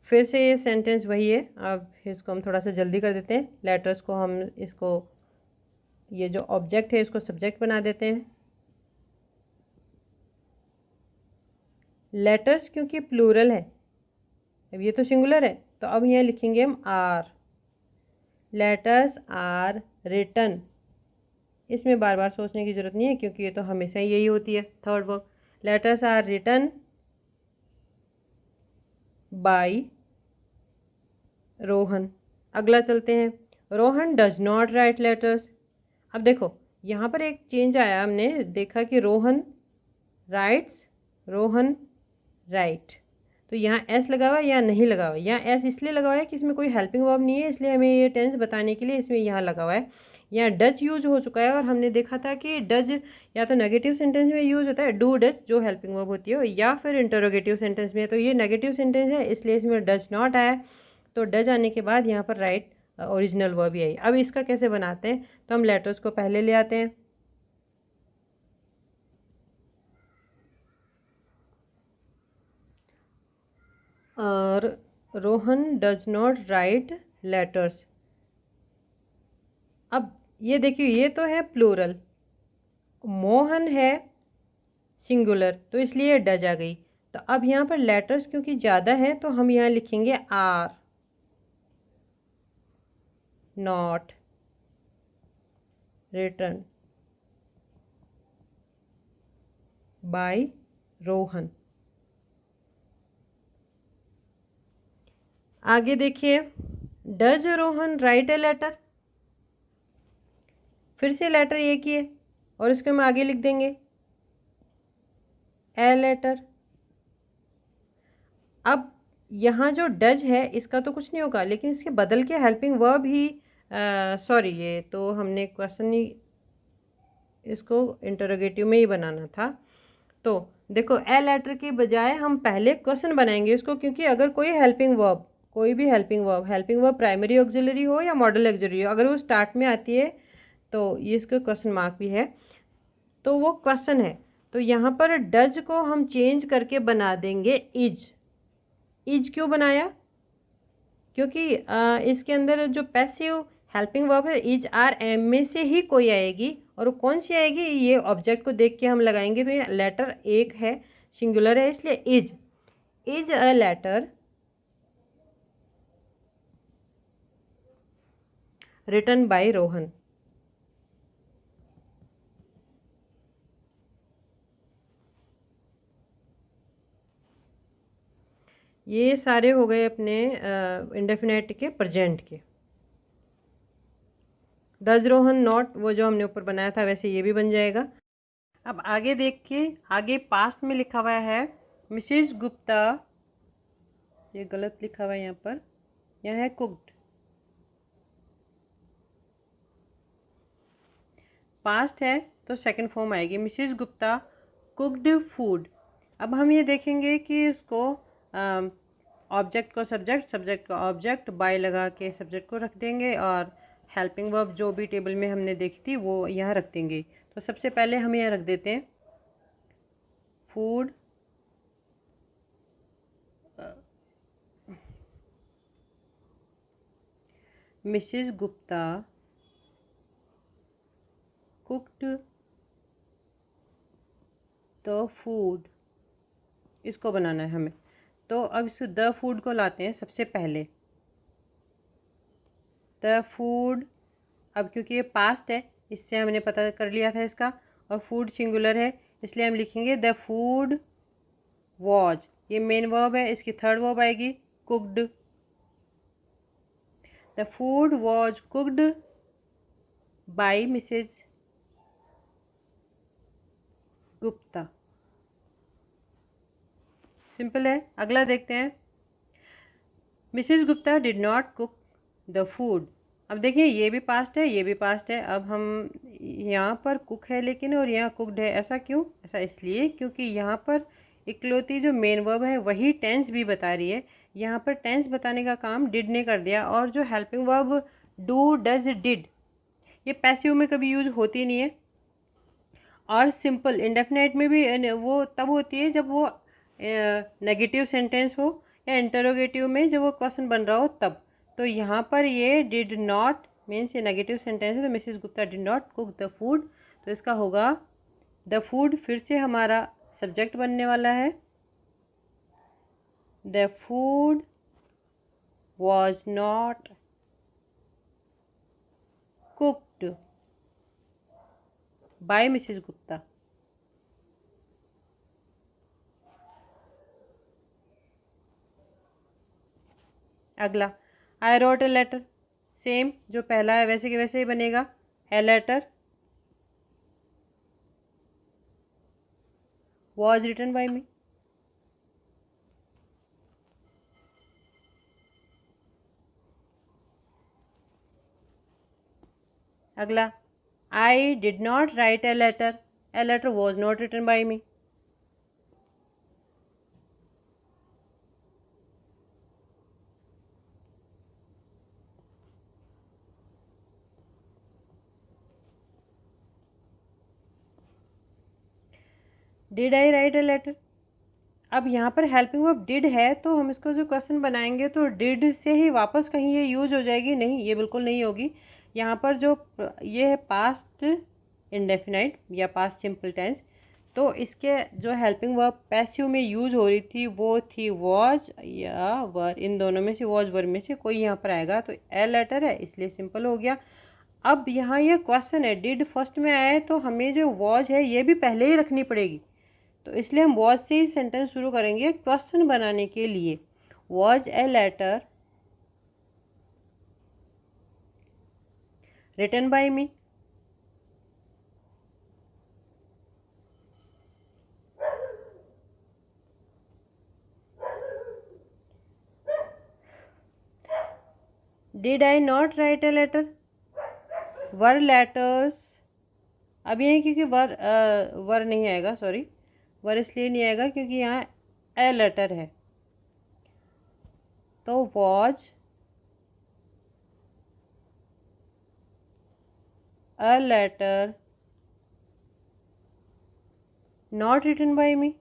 [SPEAKER 1] फिर से ये सेंटेंस वही है, अब इसको हम थोड़ा सा जल्दी कर देते हैं। लेटर्स को हम इसको, ये जो ऑब्जेक्ट है इसको सब्जेक्ट बना देते हैं। लेटर्स क्योंकि प्लूरल है, अब ये तो सिंगुलर है, तो अब यहाँ लिखेंगे हम आर। Letters are written. इसमें बार बार सोचने की ज़रूरत नहीं है क्योंकि ये तो हमेशा ही यही होती है third verb. Letters are written by Rohan. अगला चलते हैं, Rohan does not write letters. अब देखो यहाँ पर एक चेंज आया, हमने देखा कि रोहन राइट्स, रोहन राइट। तो यहाँ एस लगा हुआ है या नहीं लगा हुआ है? यहाँ एस इसलिए लगा हुआ है कि इसमें कोई हेल्पिंग वर्ब नहीं है, इसलिए हमें ये टेंस बताने के लिए इसमें यहाँ लगा हुआ है। यहाँ डज यूज हो चुका है और हमने देखा था कि डज या तो नेगेटिव सेंटेंस में यूज होता है, डू डज जो हेल्पिंग वर्ब होती है, या फिर इंटरोगेटिव सेंटेंस में। तो ये नेगेटिव सेंटेंस है इसलिए इसमें डज नॉट आया। तो डज आने के बाद यहाँ पर राइट ओरिजिनल वर्ब ही आई। अब इसका कैसे बनाते हैं, तो हम लेटर्स को पहले ले आते हैं। और Rohan does not write letters. अब ये देखिए, ये तो है प्लूरल, मोहन है सिंगुलर, तो इसलिए डज आ गई। तो अब यहाँ पर लेटर्स क्योंकि ज़्यादा है तो हम यहाँ लिखेंगे are not written by Rohan. आगे देखिए, does Rohan write a letter. फिर से लेटर एक ही है और इसको हम आगे लिख देंगे ए लेटर। अब यहाँ जो डज है इसका तो कुछ नहीं होगा, लेकिन इसके बदल के हेल्पिंग वर्ब ही, सॉरी ये तो हमने क्वेश्चन ही, इसको इंटरोगेटिव में ही बनाना था। तो देखो ए लेटर के बजाय हम पहले क्वेश्चन बनाएंगे इसको, क्योंकि अगर कोई हेल्पिंग वर्ब, कोई भी हेल्पिंग वर्ब प्राइमरी ऑक्सिलरी हो या मॉडल ऑक्सिलरी हो, अगर वो स्टार्ट में आती है तो ये इसका क्वेश्चन मार्क भी है, तो वो क्वेश्चन है। तो यहाँ पर डज को हम चेंज करके बना देंगे इज। इज क्यों बनाया, क्योंकि इसके अंदर जो पैसिव हेल्पिंग वर्ब है इज आर एम में से ही कोई आएगी, और कौन सी आएगी ये ऑब्जेक्ट को देख के हम लगाएंगे। तो ये लेटर एक है, सिंगुलर है, इसलिए is. Is a letter written by Rohan. ये सारे हो गए अपने इंडेफिनेट के प्रेजेंट के। डज रोहन नॉट, वो जो हमने ऊपर बनाया था वैसे ये भी बन जाएगा। अब आगे देखिए, आगे पास्ट में लिखा हुआ है मिसेस गुप्ता, ये गलत लिखा हुआ है यहाँ पर, यहाँ है कुक्ड। पास्ट है तो सेकंड फॉर्म आएगी, मिसेस गुप्ता कुक्ड फूड। अब हम ये देखेंगे कि इसको ऑब्जेक्ट को सब्जेक्ट, सब्जेक्ट को ऑब्जेक्ट, बाय लगा के सब्जेक्ट को रख देंगे, और हेल्पिंग वर्ब जो भी टेबल में हमने देखी थी वो यहाँ रख देंगे। तो सबसे पहले हम यहाँ रख देते हैं food Mrs Gupta cooked the food, इसको बनाना है हमें। तो अब इस द फूड को लाते हैं सबसे पहले, द फूड। अब क्योंकि ये पास्ट है इससे हमने पता कर लिया था इसका, और फूड सिंगुलर है इसलिए हम लिखेंगे द फूड वॉज। ये मेन वर्ब है, इसकी थर्ड वर्ब आएगी cooked. The food was cooked by Mrs Gupta. Simple है। अगला देखते हैं। Mrs Gupta did not cook the food. अब देखिए ये भी पास्ट है, ये भी पास्ट है। अब हम यहाँ पर कुक है लेकिन, और यहाँ कुकड है। ऐसा क्यों? ऐसा इसलिए क्योंकि यहाँ पर इकलौती जो मेन वर्ब है वही टेंस भी बता रही है। यहाँ पर टेंस बताने का काम डिड ने कर दिया, और जो helping verb do does did ये पैसिव में कभी यूज होती नहीं है, और सिंपल इंडेफिनाइट में भी वो तब होती है जब वो नेगेटिव सेंटेंस हो, या इंटरोगेटिव में जब वो क्वेश्चन बन रहा हो तब। तो यहाँ पर ये डिड नॉट मीन्स ये नेगेटिव सेंटेंस है, तो Mrs Gupta did not cook the food, तो इसका होगा द फूड। फिर से हमारा सब्जेक्ट बनने वाला है। The food was not cooked by Mrs Gupta. अगला, I wrote a letter. Same जो पहला है वैसे के वैसे ही बनेगा। A letter was written by me. अगला, I did not write a letter. A letter was not written by me. Did I write a letter. अब यहाँ पर हेल्पिंग वर्ब डिड है, तो हम इसको जो क्वेश्चन बनाएंगे तो डिड से ही वापस कहीं ये यूज हो जाएगी? नहीं, ये बिल्कुल नहीं होगी। यहाँ पर जो ये है पास्ट इंडेफिनाइट या पास्ट सिंपल टेंस, तो इसके जो हेल्पिंग वर्ब पैसिव में यूज हो रही थी वो थी वॉज या वर। इन दोनों में से, वॉज वर में से कोई यहाँ पर आएगा, तो ए लेटर है इसलिए सिंपल हो गया। अब यहाँ ये क्वेश्चन है, डिड फर्स्ट में आए तो हमें जो वॉज है ये भी पहले ही रखनी पड़ेगी, तो इसलिए हम वॉज से ही सेंटेंस शुरू करेंगे क्वेश्चन बनाने के लिए। Was a letter written by me. Did I not write a letter. Were letters. अब ये क्योंकि वर नहीं आएगा, सॉरी, वर इसलिए नहीं आएगा क्योंकि यहाँ ए लेटर है, तो was a letter not written by me.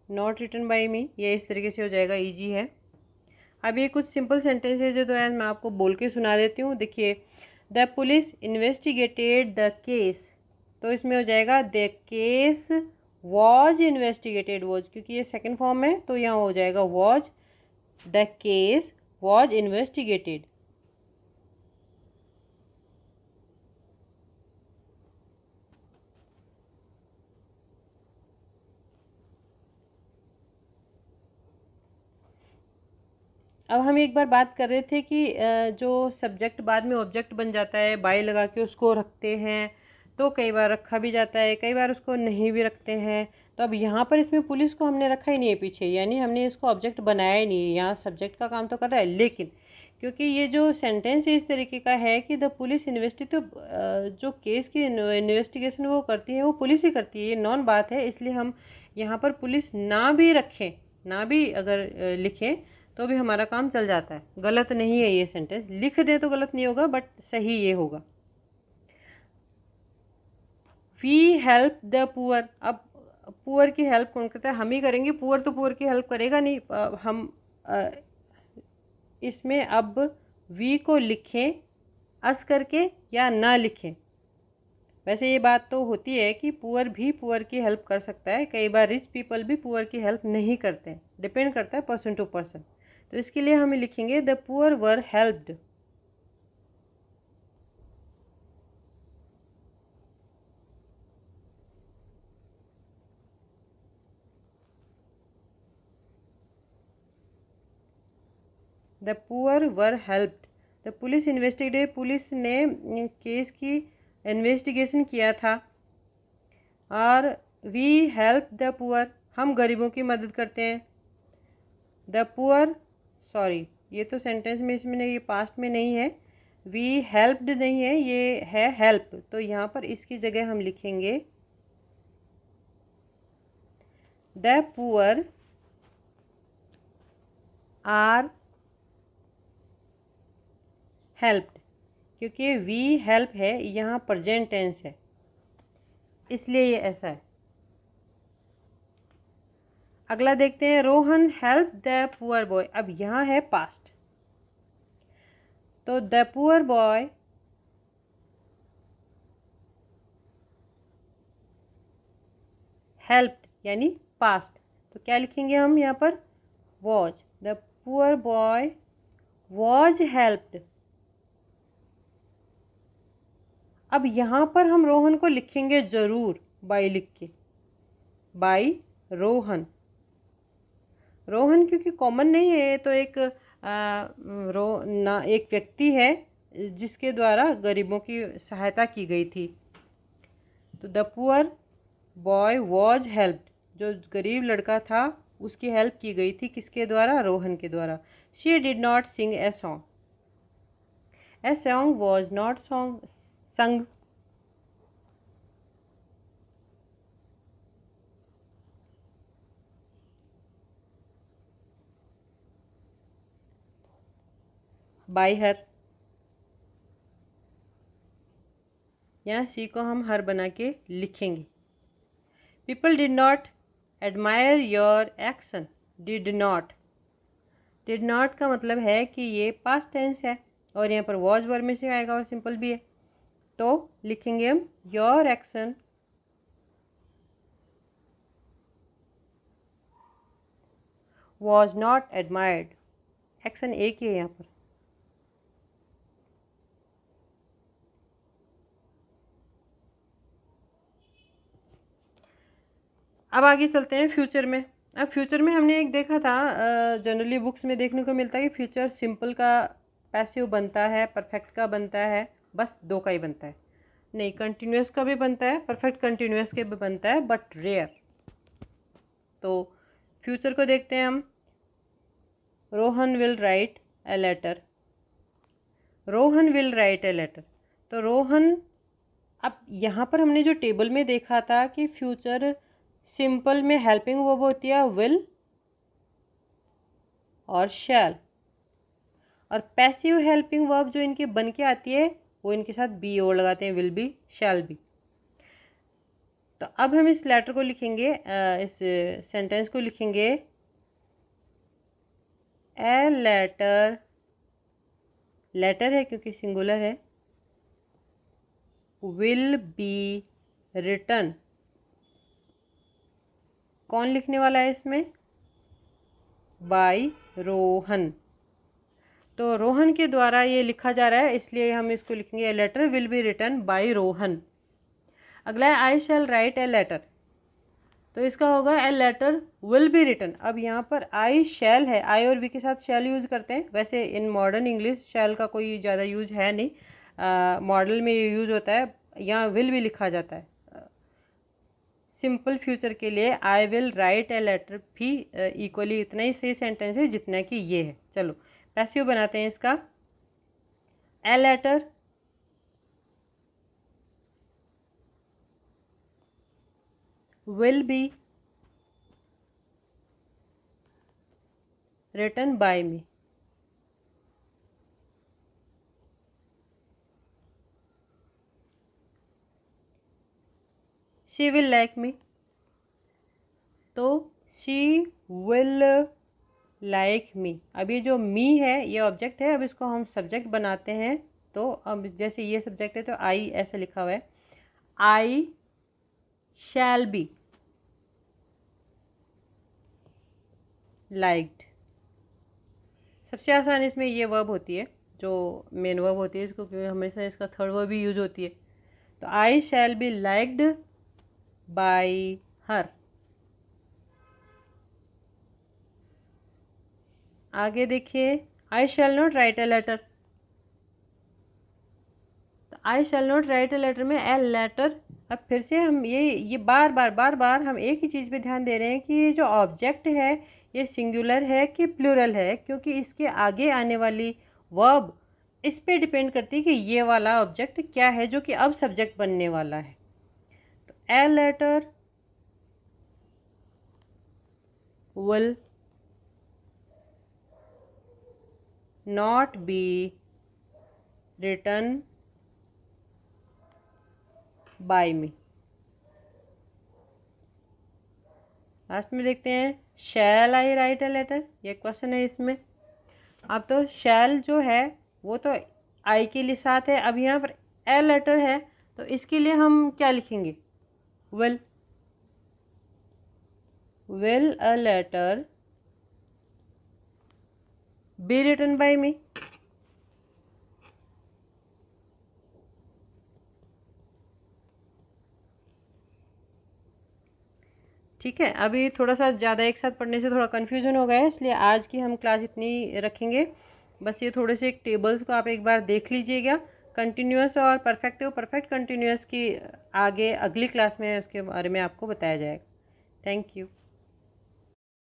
[SPEAKER 1] Not written by me ये इस तरीके से हो जाएगा, इजी है। अब ये कुछ सिंपल सेंटेंस है जो तो यार मैं आपको बोल के सुना देती हूँ। देखिए, the police investigated the case, तो इसमें हो जाएगा the case was investigated. Was क्योंकि ये सेकंड फॉर्म है तो यहाँ हो जाएगा was. The case was investigated. अब हम एक बार बात कर रहे थे कि जो सब्जेक्ट बाद में ऑब्जेक्ट बन जाता है, बाय लगा के उसको रखते हैं, तो कई बार रखा भी जाता है, कई बार उसको नहीं भी रखते हैं। तो अब यहाँ पर इसमें पुलिस को हमने रखा ही नहीं है पीछे, यानी हमने इसको ऑब्जेक्ट बनाया ही नहीं है। यहाँ सब्जेक्ट का काम तो कर रहा है, लेकिन क्योंकि ये जो सेंटेंस है इस तरीके का है कि द पुलिस इन्वेस्टी, तो जो केस की इन्वेस्टिगेशन वो करती है वो पुलिस ही करती है, ये नॉन बात है। इसलिए हम यहाँ पर पुलिस ना भी रखें, ना भी अगर लिखें तो भी हमारा काम चल जाता है। गलत नहीं है ये सेंटेंस, लिख दे तो गलत नहीं होगा, बट सही ये होगा। We help the poor. अब पुअर की हेल्प कौन करता है? हम ही करेंगे। पुअर तो पुअर की हेल्प करेगा नहीं। हम इसमें अब वी को लिखें अस करके या ना लिखें। वैसे ये बात तो होती है कि पुअर भी पुअर की हेल्प कर सकता है, कई बार रिच पीपल भी पुअर की हेल्प नहीं करते, डिपेंड करता है पर्सन टू पर्सन। तो इसके लिए हम लिखेंगे the poor were helped. The poor were helped. The police investigated, police ने केस की इन्वेस्टिगेशन किया था। और वी हेल्प द पुअर, हम गरीबों की मदद करते हैं। द पुअर, सॉरी ये तो सेंटेंस में इसमें नहीं, ये पास्ट में नहीं है, वी हेल्प्ड नहीं है, ये है हेल्प। तो यहाँ पर इसकी जगह हम लिखेंगे द पुअर आर हेल्प्ड, क्योंकि वी हेल्प है यहाँ प्रेजेंट टेंस है, इसलिए ये ऐसा है। अगला देखते हैं, Rohan help the poor boy. अब यहाँ है पास्ट, तो द पुअर बॉय हेल्प्ड यानी पास्ट, तो क्या लिखेंगे हम यहाँ पर, was. The poor boy was helped. अब यहाँ पर हम रोहन को लिखेंगे जरूर बाई लिख के, बाई रोहन। रोहन क्योंकि कॉमन नहीं है, तो एक एक व्यक्ति है जिसके द्वारा गरीबों की सहायता की गई थी। तो the poor boy was helped, जो गरीब लड़का था उसकी हेल्प की गई थी, किसके द्वारा, रोहन के द्वारा। She did not sing a song, a song was not sung. By her, यहाँ सी को हम हर बना के लिखेंगे। People did not admire your action, did not. Did not का मतलब है कि ये पास्ट टेंस है और यहाँ पर वॉज वर्ब में से आएगा और सिंपल भी है, तो लिखेंगे हम your action was not admired. Action एक ही है यहाँ पर। अब आगे चलते हैं फ्यूचर में। अब फ्यूचर में हमने एक देखा था, जनरली बुक्स में देखने को मिलता है कि फ्यूचर सिंपल का पैसिव बनता है, परफेक्ट का बनता है, बस दो का ही बनता है। नहीं, कंटिन्यूस का भी बनता है, परफेक्ट कंटिन्यूस के भी बनता है, बट रेयर। तो फ्यूचर को देखते हैं हम। Rohan will write a letter, Rohan will write a letter. तो रोहन, अब यहाँ पर हमने जो टेबल में देखा था कि फ्यूचर सिंपल में हेल्पिंग वर्ब होती है विल और शैल, और पैसिव हेल्पिंग वर्ब जो इनके बन के आती है वो इनके साथ बी और लगाते हैं, विल बी, शैल बी। तो अब हम इस लेटर को लिखेंगे, इस सेंटेंस को लिखेंगे, ए लेटर, लेटर है क्योंकि सिंगुलर है, विल बी रिटन। कौन लिखने वाला है इसमें, बाय रोहन। तो रोहन के द्वारा ये लिखा जा रहा है, इसलिए हम इसको लिखेंगे a letter will be written by Rohan. अगला है आई शैल राइट ए लेटर, तो इसका होगा a letter will be written. अब यहाँ पर आई शैल है, आई और बी के साथ शैल यूज़ करते हैं। वैसे इन मॉडर्न इंग्लिश शैल का कोई ज़्यादा यूज है नहीं, मॉडल में ये यूज़ होता है। यहाँ विल भी लिखा जाता है। सिंपल फ्यूचर के लिए I will write a letter भी इक्वली इतना ही सही सेंटेंस है जितना कि ये है। चलो पैसिव बनाते हैं इसका, a letter will be written by me। she will like me, तो she will like me। अब ये जो me है ये ऑब्जेक्ट है, अब इसको हम सब्जेक्ट बनाते हैं। तो अब जैसे ये सब्जेक्ट है तो I ऐसा लिखा हुआ है, I shall be liked। सबसे आसान इसमें ये वर्ब होती है जो मेन वर्ब होती है, इसको क्योंकि हमेशा इसका थर्ड वर्ब भी यूज होती है। तो I shall be liked by her. आगे देखिए, I shall not write a letter. तो I shall not write a letter में ए लेटर। अब फिर से हम ये बार बार हम एक ही चीज़ पे ध्यान दे रहे हैं कि ये जो ऑब्जेक्ट है ये सिंगुलर है कि प्लूरल है, क्योंकि इसके आगे आने वाली वर्ब इस पे डिपेंड करती है कि ये वाला ऑब्जेक्ट क्या है जो कि अब सब्जेक्ट बनने वाला है। तो a letter will not be written by me. Last में देखते हैं shall I write a letter, ये क्वेश्चन है इसमें। अब तो शैल जो है वो तो आई के लिए साथ है, अब यहाँ पर ए लेटर है तो इसके लिए हम क्या लिखेंगे, will. Will a letter be written by me. ठीक है, अभी थोड़ा सा ज़्यादा एक साथ पढ़ने से थोड़ा कन्फ्यूजन हो गया है, इसलिए आज की हम क्लास इतनी रखेंगे। बस ये थोड़े से एक टेबल्स को आप एक बार देख लीजिएगा, कंटिन्यूअस और परफेक्ट कंटिन्यूअस की आगे अगली क्लास में उसके बारे में आपको बताया जाएगा। Thank you.